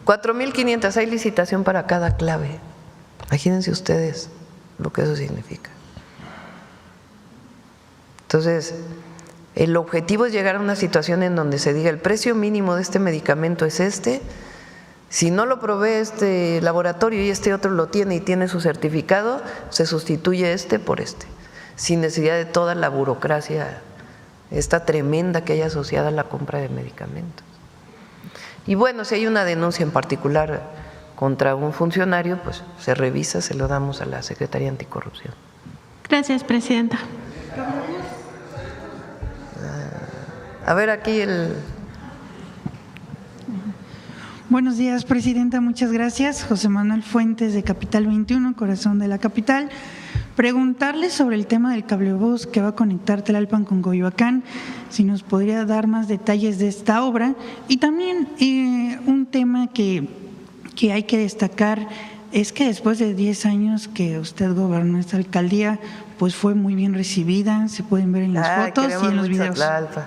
4,500, hay licitación para cada clave. Imagínense ustedes lo que eso significa. Entonces, el objetivo es llegar a una situación en donde se diga el precio mínimo de este medicamento es este, si no lo provee este laboratorio y este otro lo tiene y tiene su certificado, se sustituye este por este, sin necesidad de toda la burocracia esta tremenda que hay asociada a la compra de medicamentos. Y bueno, si hay una denuncia en particular contra un funcionario, pues se revisa, se lo damos a la Secretaría Anticorrupción. Gracias, presidenta. A ver, aquí el… Buenos días, presidenta, muchas gracias. José Manuel Fuentes, de Capital 21, corazón de la capital. Preguntarle sobre el tema del cablebús que va a conectar Tlalpan con Coyoacán, si nos podría dar más detalles de esta obra. Y también un tema que hay que destacar es que después de 10 años que usted gobernó esta alcaldía, pues fue muy bien recibida, se pueden ver en las fotos y en los videos. Tlalpan.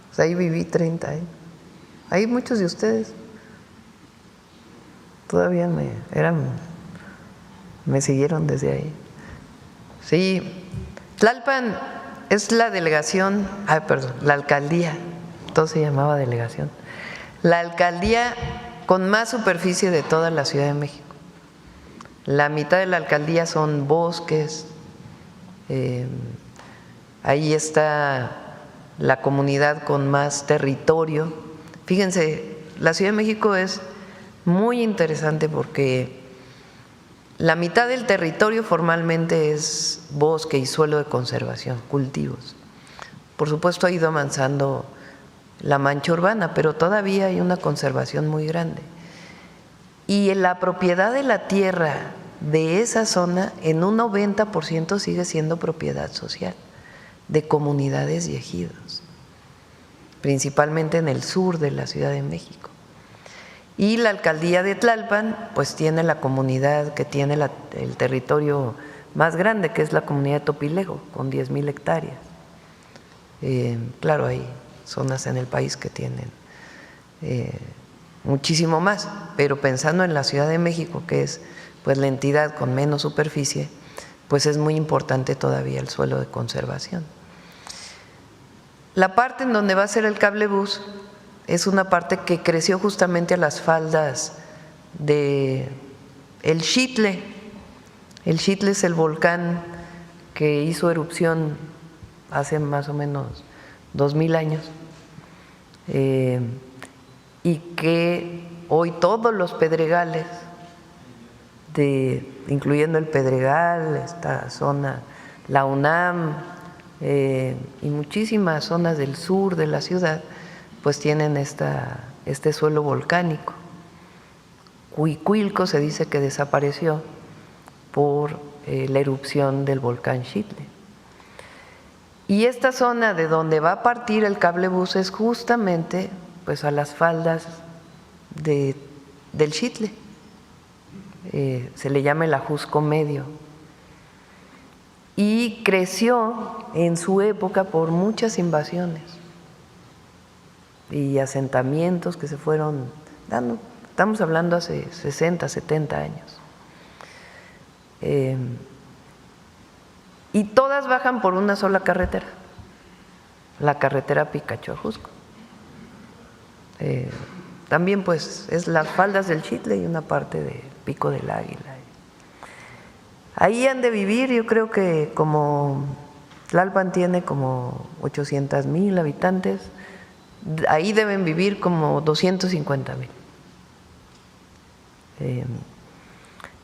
Pues ahí viví 30 años. Ahí muchos de ustedes todavía me siguieron desde ahí. Sí, Tlalpan es la delegación, la alcaldía, todo se llamaba delegación, la alcaldía con más superficie de toda la Ciudad de México. La mitad de la alcaldía son bosques, ahí está la comunidad con más territorio. Fíjense, la Ciudad de México es muy interesante porque la mitad del territorio formalmente es bosque y suelo de conservación, cultivos. Por supuesto ha ido avanzando la mancha urbana, pero todavía hay una conservación muy grande. y la propiedad de la tierra de esa zona en un 90% sigue siendo propiedad social de comunidades y ejidos, principalmente en el sur de la Ciudad de México. Y la alcaldía de Tlalpan pues tiene la comunidad que tiene el territorio más grande, que es la comunidad de Topilejo, con 10,000 hectáreas. Claro, hay zonas en el país que tienen muchísimo más, pero pensando en la Ciudad de México, que es pues la entidad con menos superficie, pues es muy importante todavía el suelo de conservación. La parte en donde va a ser el cablebús es una parte que creció justamente a las faldas de el Xitle. El Xitle es el volcán que hizo erupción hace más o menos 2000 años y que hoy todos los pedregales, incluyendo el Pedregal, esta zona, la UNAM y muchísimas zonas del sur de la ciudad, pues tienen este suelo volcánico. Huicuilco se dice que desapareció por la erupción del volcán Xitle. Y esta zona de donde va a partir el cablebús es justamente pues a las faldas del Xitle. Se le llama el Ajusco Medio. Y creció en su época por muchas invasiones y asentamientos que se fueron dando. Estamos hablando hace 60, 70 años. Y todas bajan por una sola carretera, la carretera Picacho-Ajusco. También pues es las faldas del Xitle y una parte de Pico del Águila. Ahí han de vivir, yo creo que como Tlalpan tiene como 800,000 habitantes, ahí deben vivir como 250,000.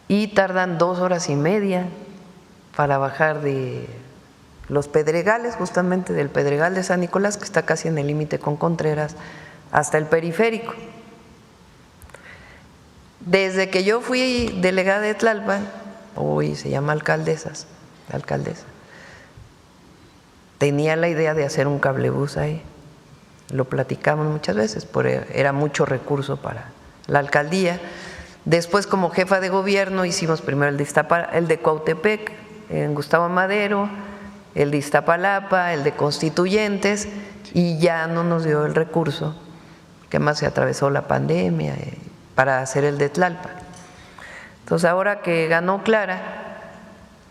Y tardan 2 horas y media para bajar de los Pedregales, justamente del Pedregal de San Nicolás, que está casi en el límite con Contreras, hasta el periférico. Desde que yo fui delegada de Tlalpan, hoy se llama alcaldesa, tenía la idea de hacer un cablebús ahí. Lo platicamos muchas veces, era mucho recurso para la alcaldía. Después, como jefa de gobierno, hicimos primero el de Cuautepec, en Gustavo Madero, el de Iztapalapa, el de Constituyentes, y ya no nos dio el recurso, que más se atravesó la pandemia, para hacer el de Tlalpan. Entonces, ahora que ganó Clara,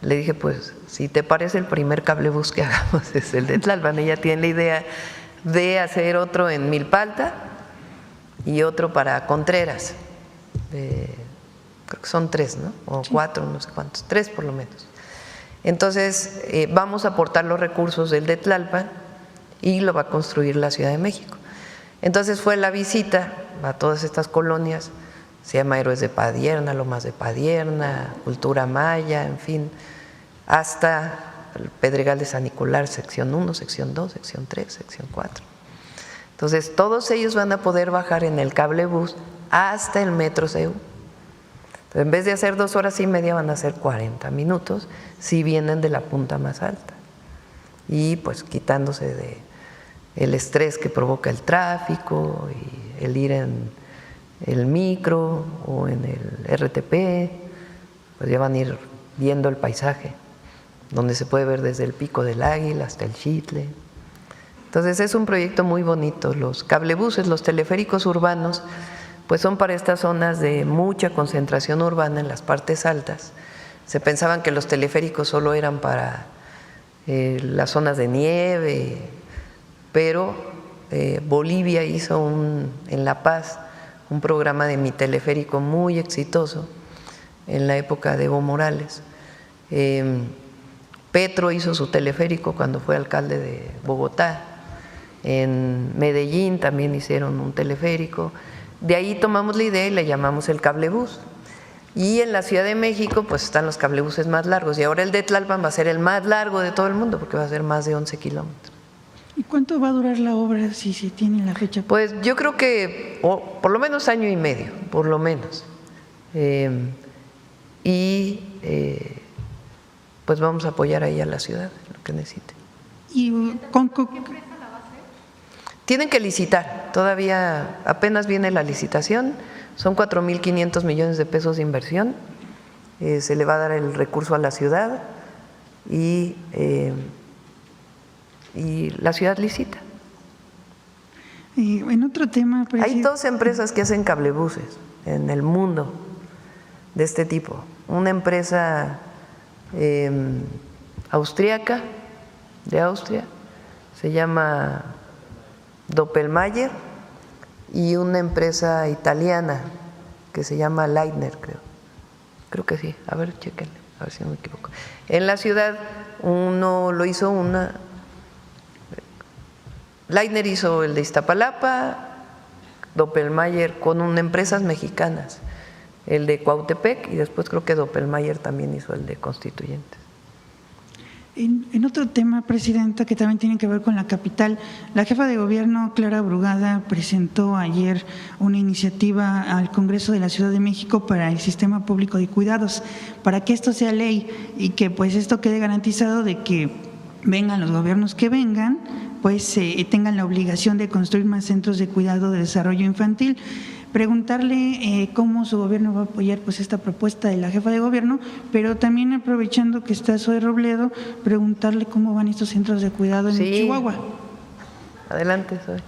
le dije, pues, si te parece, el primer cablebús que hagamos es el de Tlalpan. Ella tiene la idea de hacer otro en Milpalta y otro para Contreras. Creo que son 3, ¿no? O 4, no sé cuántos, 3 por lo menos. Entonces, vamos a aportar los recursos del de Tlalpan y lo va a construir la Ciudad de México. Entonces fue la visita a todas estas colonias, se llama Héroes de Padierna, Lomas de Padierna, Cultura Maya, en fin, hasta el Pedregal de San Nicolás, sección 1, sección 2, sección 3, sección 4. Entonces, todos ellos van a poder bajar en el cablebús hasta el Metro CU. Entonces, en vez de hacer 2 horas y media, van a hacer 40 minutos si vienen de la punta más alta. Y pues quitándose de el estrés que provoca el tráfico y el ir en el micro o en el RTP, pues ya van a ir viendo el paisaje, donde se puede ver desde el Pico del Águila hasta el Xitle. Entonces es un proyecto muy bonito. Los cablebuses, los teleféricos urbanos, pues son para estas zonas de mucha concentración urbana en las partes altas. Se pensaban que los teleféricos solo eran para las zonas de nieve, pero Bolivia hizo en La Paz un programa de mi teleférico muy exitoso en la época de Evo Morales. Petro hizo su teleférico cuando fue alcalde de Bogotá. En Medellín también hicieron un teleférico. De ahí tomamos la idea y le llamamos el cablebús. Y en la Ciudad de México pues están los cablebuses más largos. Y ahora el de Tlalpan va a ser el más largo de todo el mundo porque va a ser más de 11 kilómetros. ¿Y cuánto va a durar la obra si se tiene la fecha? Pues yo creo que por lo menos 1 año y medio, por lo menos. Pues vamos a apoyar ahí a la ciudad, lo que necesite. ¿Y Tienen que licitar, todavía apenas viene la licitación, son 4.500 millones de pesos de inversión, se le va a dar el recurso a la ciudad y la ciudad licita. en otro tema, Hay 2 empresas que hacen cablebuses en el mundo de este tipo. Una empresa austríaca, de Austria, se llama Doppelmayr, y una empresa italiana que se llama Leitner, creo que sí, a ver, chéquenle, a ver si no me equivoco. En la ciudad Leitner hizo el de Iztapalapa, Doppelmayr con empresas mexicanas, el de Cuautepec, y después creo que Doppelmayr también hizo el de Constituyentes. En otro tema, Presidenta, que también tiene que ver con la capital, la jefa de gobierno, Clara Brugada, presentó ayer una iniciativa al Congreso de la Ciudad de México para el Sistema Público de Cuidados, para que esto sea ley y que pues esto quede garantizado de que vengan los gobiernos que vengan, pues tengan la obligación de construir más centros de cuidado de desarrollo infantil. Preguntarle cómo su gobierno va a apoyar pues esta propuesta de la jefa de gobierno, pero también aprovechando que está Zoe Robledo, preguntarle cómo van estos centros de cuidado en Chihuahua. Adelante, Zoe.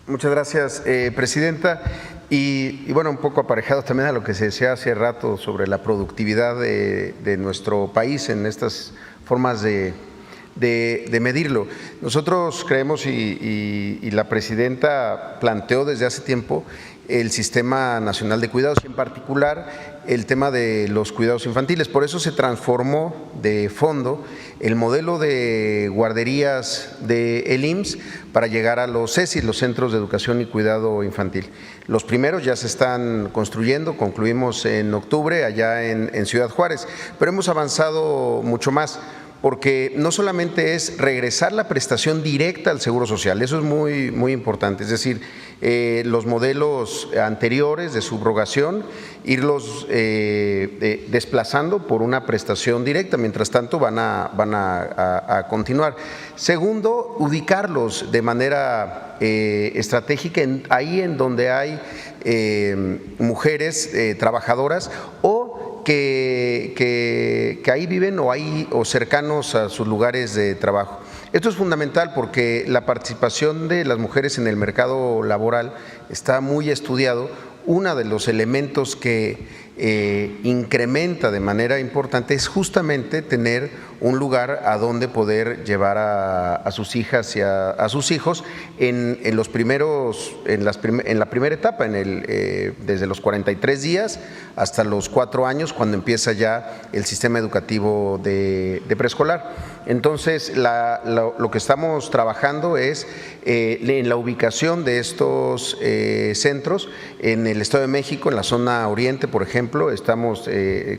Muchas gracias, Presidenta. Y bueno, un poco aparejado también a lo que se decía hace rato sobre la productividad de nuestro país en estas formas de medirlo. Nosotros creemos y la Presidenta planteó desde hace tiempo el Sistema Nacional de Cuidados y en particular el tema de los cuidados infantiles. Por eso se transformó de fondo el modelo de guarderías del IMSS para llegar a los CECIS, los Centros de Educación y Cuidado Infantil. Los primeros ya se están construyendo, concluimos en octubre allá en Ciudad Juárez, pero hemos avanzado mucho más, porque no solamente es regresar la prestación directa al Seguro Social, eso es muy, muy importante, es decir, los modelos anteriores de subrogación, irlos desplazando por una prestación directa, mientras tanto van a continuar. Segundo, ubicarlos de manera estratégica ahí en donde hay mujeres trabajadoras o que ahí viven o cercanos a sus lugares de trabajo. Esto es fundamental porque la participación de las mujeres en el mercado laboral está muy estudiado. Uno de los elementos que incrementa de manera importante es justamente tener un lugar a donde poder llevar a sus hijas y a sus hijos en la primera etapa, desde los 43 días hasta los 4 años, cuando empieza ya el sistema educativo de preescolar. Entonces, lo que estamos trabajando es en la ubicación de estos centros en el Estado de México, en la zona oriente, por ejemplo. Estamos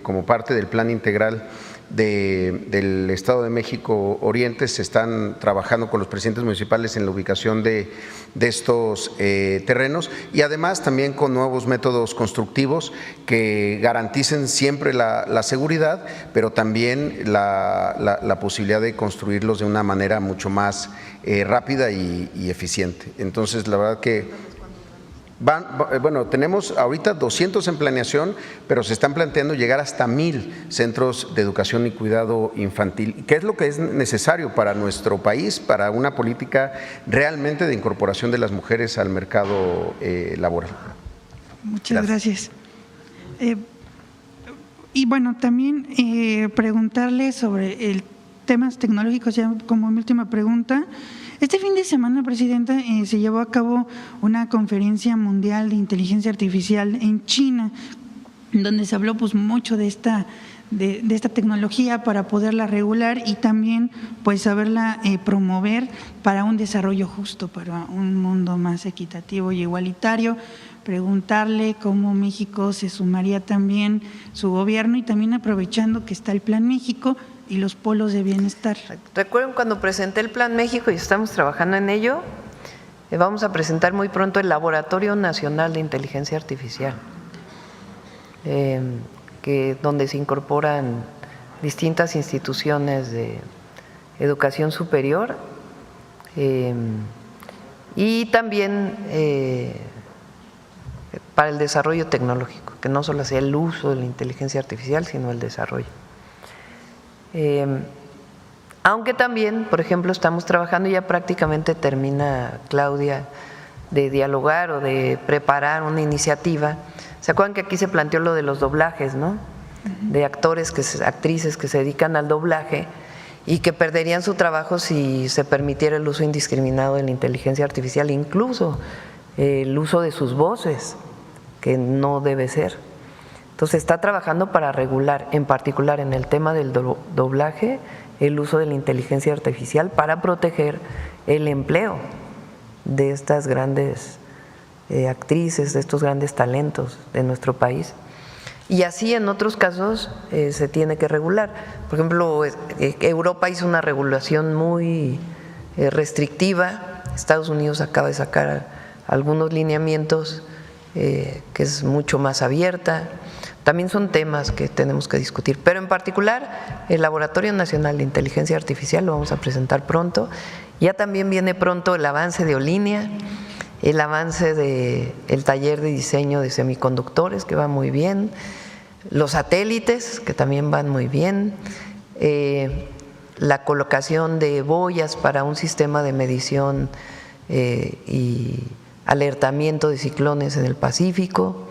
como parte del plan integral del Estado de México Oriente, se están trabajando con los presidentes municipales en la ubicación de estos terrenos y además también con nuevos métodos constructivos que garanticen siempre la seguridad, pero también la posibilidad de construirlos de una manera mucho más rápida y eficiente. Entonces, la verdad que tenemos ahorita 200 en planeación, pero se están planteando llegar hasta 1,000 centros de educación y cuidado infantil, que es lo que es necesario para nuestro país, para una política realmente de incorporación de las mujeres al mercado laboral. Muchas gracias. Y bueno, también preguntarle sobre temas tecnológicos, ya como mi última pregunta. Este fin de semana, Presidenta, se llevó a cabo una conferencia mundial de inteligencia artificial en China, donde se habló pues mucho de esta tecnología para poderla regular y también pues saberla promover para un desarrollo justo, para un mundo más equitativo y igualitario. Preguntarle cómo México se sumaría también su gobierno y también aprovechando que está el Plan México y los polos de bienestar. Recuerden cuando presenté el Plan México y estamos trabajando en ello, vamos a presentar muy pronto el Laboratorio Nacional de Inteligencia Artificial, donde se incorporan distintas instituciones de educación superior y también para el desarrollo tecnológico, que no solo sea el uso de la inteligencia artificial, sino el desarrollo. Aunque también, por ejemplo, estamos trabajando, ya prácticamente termina Claudia de dialogar o de preparar una iniciativa. ¿Se acuerdan que aquí se planteó lo de los doblajes, no? De actrices que se dedican al doblaje y que perderían su trabajo si se permitiera el uso indiscriminado de la inteligencia artificial, incluso el uso de sus voces, que no debe ser. Entonces está trabajando para regular, en particular en el tema del doblaje, el uso de la inteligencia artificial para proteger el empleo de estas grandes actrices, de estos grandes talentos de nuestro país. Y así en otros casos se tiene que regular. Por ejemplo, Europa hizo una regulación muy restrictiva, Estados Unidos acaba de sacar algunos lineamientos que es mucho más abierta. También son temas que tenemos que discutir, pero en particular el Laboratorio Nacional de Inteligencia Artificial lo vamos a presentar pronto. Ya también viene pronto el avance de Olinia, el avance del taller de diseño de semiconductores, que va muy bien, los satélites, que también van muy bien, la colocación de boyas para un sistema de medición y alertamiento de ciclones en el Pacífico,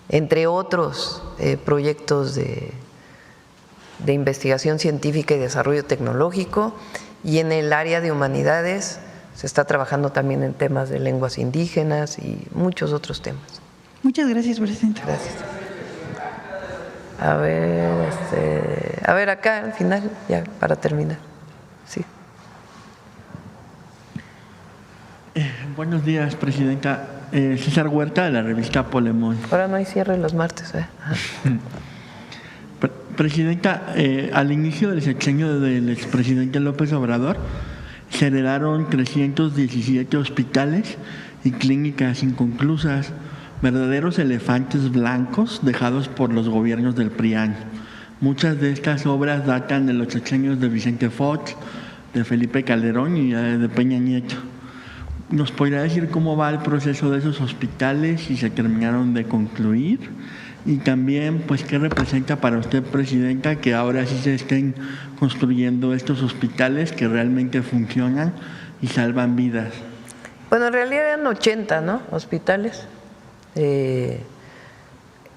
entre otros proyectos de investigación científica y desarrollo tecnológico. Y en el área de humanidades se está trabajando también en temas de lenguas indígenas y muchos otros temas. Muchas gracias, presidenta. Gracias. A ver acá al final, ya para terminar. Sí. Buenos días, presidenta. César Huerta, de la revista Polemón. Ahora no hay cierre los martes. Presidenta, al inicio del sexenio del expresidente López Obrador, se heredaron 317 hospitales y clínicas inconclusas, verdaderos elefantes blancos dejados por los gobiernos del PRIAN. Muchas de estas obras datan de los sexenios de Vicente Fox, de Felipe Calderón y de Peña Nieto. ¿Nos podría decir cómo va el proceso de esos hospitales, si se terminaron de concluir? Y también, pues, ¿qué representa para usted, presidenta, que ahora sí se estén construyendo estos hospitales que realmente funcionan y salvan vidas? Bueno, en realidad eran 80, ¿no? Hospitales.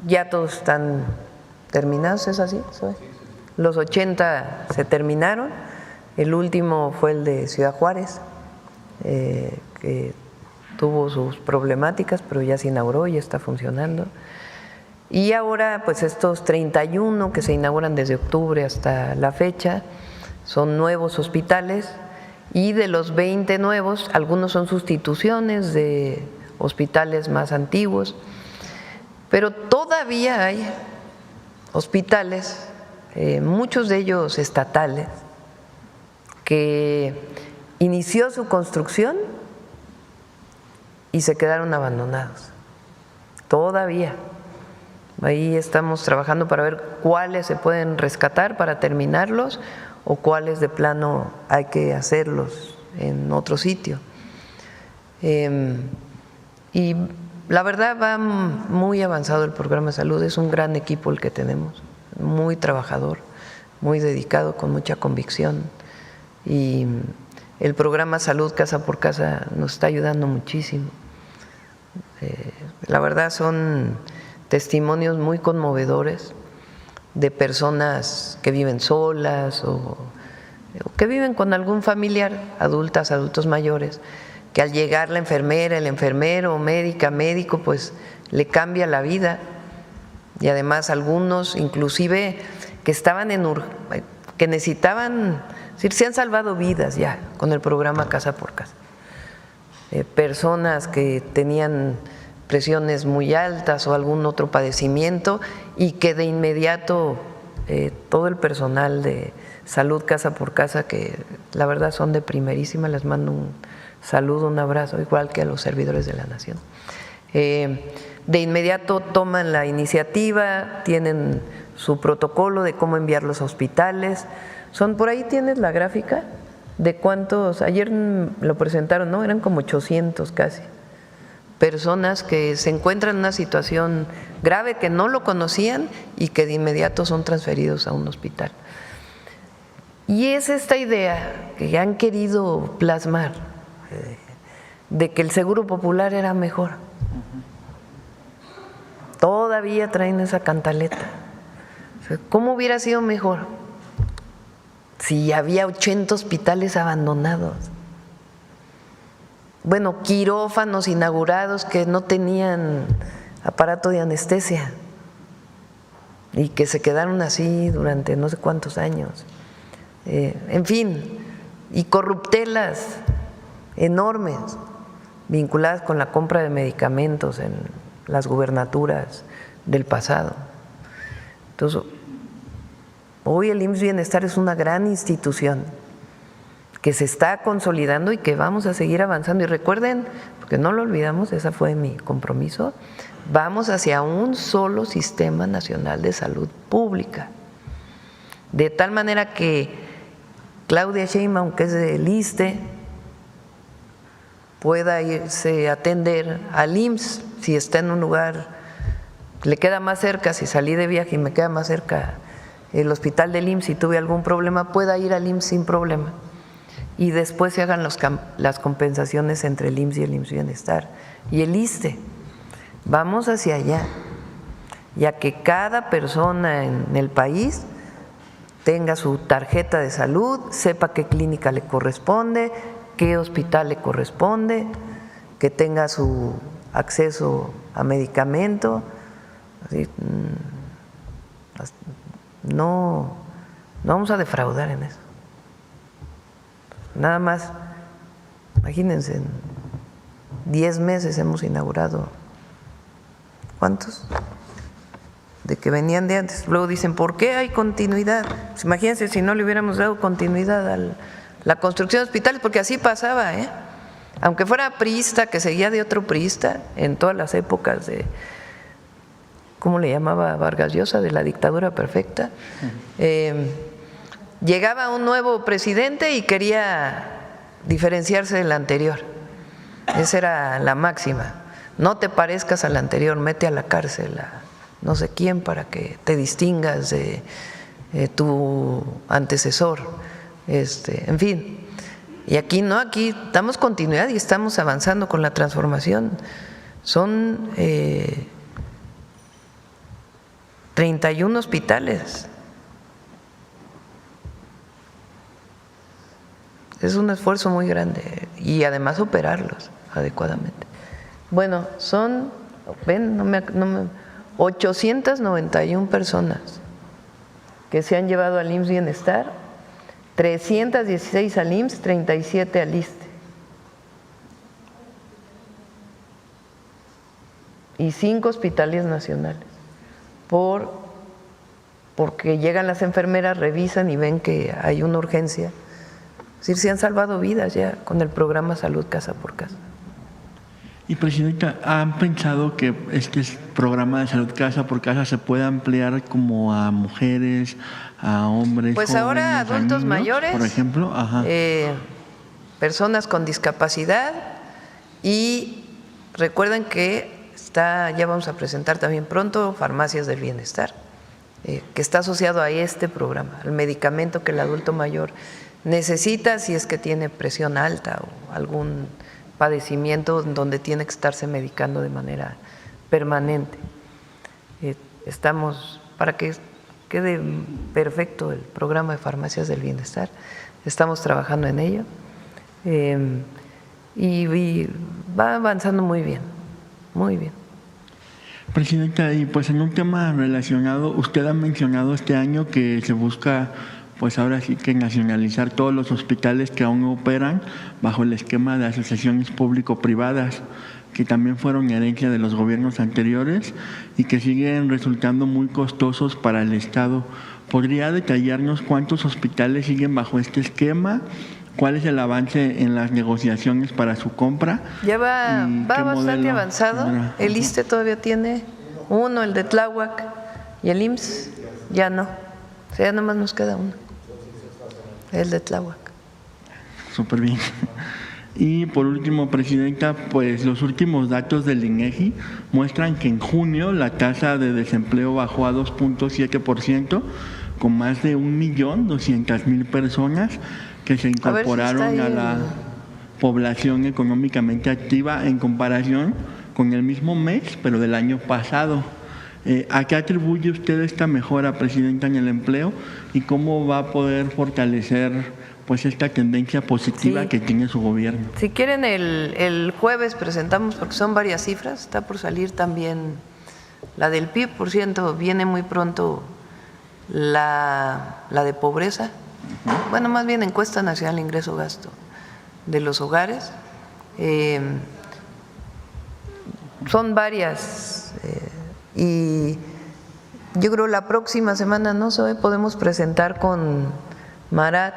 Ya todos están terminados, ¿es así? Los 80 se terminaron. El último fue el de Ciudad Juárez, que tuvo sus problemáticas, pero ya se inauguró y está funcionando. Y ahora, pues estos 31 que se inauguran desde octubre hasta la fecha, son nuevos hospitales, y de los 20 nuevos, algunos son sustituciones de hospitales más antiguos, pero todavía hay hospitales, muchos de ellos estatales, que inició su construcción y se quedaron abandonados. Todavía. Ahí estamos trabajando para ver cuáles se pueden rescatar para terminarlos o cuáles de plano hay que hacerlos en otro sitio. Y la verdad va muy avanzado el programa de salud, es un gran equipo el que tenemos, muy trabajador, muy dedicado, con mucha convicción. Y el programa Salud Casa por Casa nos está ayudando muchísimo. La verdad son testimonios muy conmovedores de personas que viven solas o que viven con algún familiar, adultos mayores, que al llegar la enfermera, el enfermero, médico, pues le cambia la vida. Y además algunos inclusive que estaban que necesitaban, es decir, se han salvado vidas ya con el programa Casa por Casa. Personas que tenían presiones muy altas o algún otro padecimiento y que de inmediato todo el personal de Salud Casa por Casa, que la verdad son de primerísima, les mando un saludo, un abrazo, igual que a los servidores de la Nación. De inmediato toman la iniciativa, tienen su protocolo de cómo enviarlos a hospitales. Por ahí tienes la gráfica de cuántos, ayer lo presentaron, ¿no? Eran como 800 casi, personas que se encuentran en una situación grave, que no lo conocían y que de inmediato son transferidos a un hospital. Y es esta idea que han querido plasmar de que el Seguro Popular era mejor. Todavía traen esa cantaleta. O sea, ¿cómo hubiera sido mejor si había 80 hospitales abandonados? Bueno, quirófanos inaugurados que no tenían aparato de anestesia y que se quedaron así durante no sé cuántos años. En fin, y corruptelas enormes vinculadas con la compra de medicamentos en las gubernaturas del pasado. Entonces, hoy el IMSS Bienestar es una gran institución que se está consolidando y que vamos a seguir avanzando. Y recuerden, porque no lo olvidamos, ese fue mi compromiso, vamos hacia un solo sistema nacional de salud pública, de tal manera que Claudia Sheinbaum, que es del ISSSTE, pueda irse a atender al IMSS si está en un lugar, le queda más cerca, si salí de viaje y me queda más cerca el hospital del IMSS y tuve algún problema, pueda ir al IMSS sin problema. Y después se hagan las compensaciones entre el IMSS y el IMSS Bienestar y el ISSSTE. Vamos hacia allá, ya que cada persona en el país tenga su tarjeta de salud, sepa qué clínica le corresponde, qué hospital le corresponde, que tenga su acceso a medicamento. Así, no vamos a defraudar en eso. Nada más, imagínense, en 10 meses hemos inaugurado, ¿cuántos? De que venían de antes. Luego dicen, ¿por qué hay continuidad? Pues imagínense si no le hubiéramos dado continuidad a la construcción de hospitales, porque así pasaba, aunque fuera priista, que seguía de otro priista en todas las épocas de, ¿cómo le llamaba Vargas Llosa? De la dictadura perfecta. Llegaba un nuevo presidente y quería diferenciarse del anterior. Esa era la máxima. No te parezcas al anterior, mete a la cárcel a no sé quién para que te distingas de tu antecesor. En fin. Y aquí no, aquí damos continuidad y estamos avanzando con la transformación. Son 31 hospitales. Es un esfuerzo muy grande y además operarlos adecuadamente. Bueno, son, ven, 891 personas que se han llevado al IMSS Bienestar, 316 al IMSS, 37 al ISSSTE. Y 5 hospitales nacionales, porque llegan las enfermeras, revisan y ven que hay una urgencia. Es decir, se han salvado vidas ya con el programa Salud Casa por Casa. Y Presidenta, ¿han pensado que este programa de Salud Casa por Casa se pueda ampliar como a mujeres, a hombres, pues jóvenes, ahora adultos a niños, mayores, por ejemplo? Ajá. Personas con discapacidad, y recuerden que ya vamos a presentar también pronto farmacias del bienestar, que está asociado a este programa, al medicamento que el adulto mayor necesita si es que tiene presión alta o algún padecimiento donde tiene que estarse medicando de manera permanente. Estamos, para que quede perfecto el programa de farmacias del bienestar, estamos trabajando en ello y va avanzando muy bien, muy bien. Presidenta, y pues en un tema relacionado, usted ha mencionado este año que se busca, pues ahora sí que nacionalizar todos los hospitales que aún operan bajo el esquema de asociaciones público-privadas, que también fueron herencia de los gobiernos anteriores y que siguen resultando muy costosos para el Estado. ¿Podría detallarnos cuántos hospitales siguen bajo este esquema? ¿Cuál es el avance en las negociaciones para su compra? Ya va ¿Y qué bastante modelo avanzado. tendrá? El ISSSTE todavía tiene uno, el de Tláhuac, y el IMSS ya no. O sea, ya nomás nos queda uno, el de Tláhuac. Súper bien. Y por último, Presidenta, pues los últimos datos del INEGI muestran que en junio la tasa de desempleo bajó a 2.7%, con más de 1.200.000 personas que se incorporaron ahí a la población económicamente activa en comparación con el mismo mes, pero del año pasado. ¿A qué atribuye usted esta mejora, Presidenta, en el empleo y cómo va a poder fortalecer pues esta tendencia positiva Sí. que tiene su gobierno? Si quieren, el jueves presentamos, porque son varias cifras, está por salir también la del PIB, por ciento, viene muy pronto la de pobreza, bueno, más bien encuesta nacional de ingreso-gasto de los hogares. Son varias y yo creo la próxima semana, no sé, podemos presentar con Marat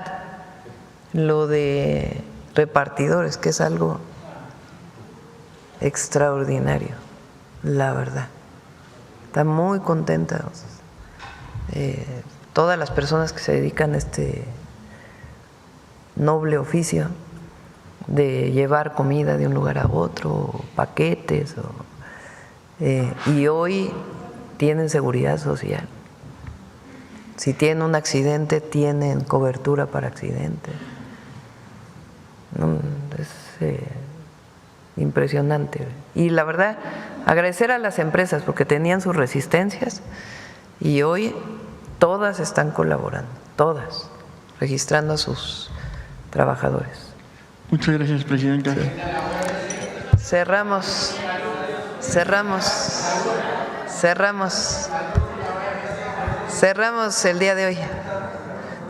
lo de repartidores, que es algo extraordinario, la verdad. Está muy contenta todas las personas que se dedican a este noble oficio de llevar comida de un lugar a otro, paquetes, y hoy tienen seguridad social. Si tienen un accidente, tienen cobertura para accidentes. Es impresionante. Y la verdad, agradecer a las empresas porque tenían sus resistencias y hoy todas están colaborando, todas, registrando a sus trabajadores. Muchas gracias, Presidenta. Cerramos el día de hoy.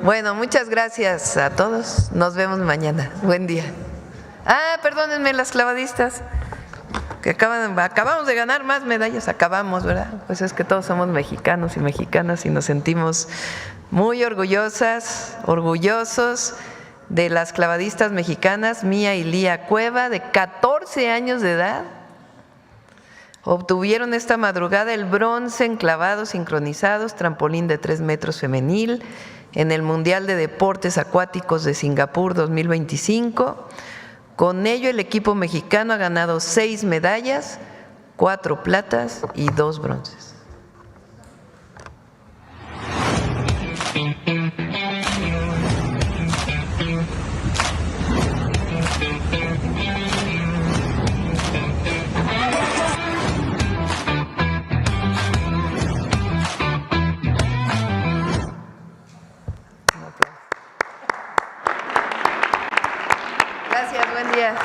Bueno, muchas gracias a todos. Nos vemos mañana. Buen día. Perdónenme las clavadistas, que acabamos de ganar más medallas. Acabamos, ¿verdad? Pues es que todos somos mexicanos y mexicanas y nos sentimos muy orgullosos de las clavadistas mexicanas. Mía y Lía Cueva, de 14 años de edad, obtuvieron esta madrugada el bronce en clavados sincronizados, trampolín de 3 metros femenil, en el Mundial de Deportes Acuáticos de Singapur 2025. Con ello, el equipo mexicano ha ganado 6 medallas, 4 platas y 2 bronces. Gracias, buen día.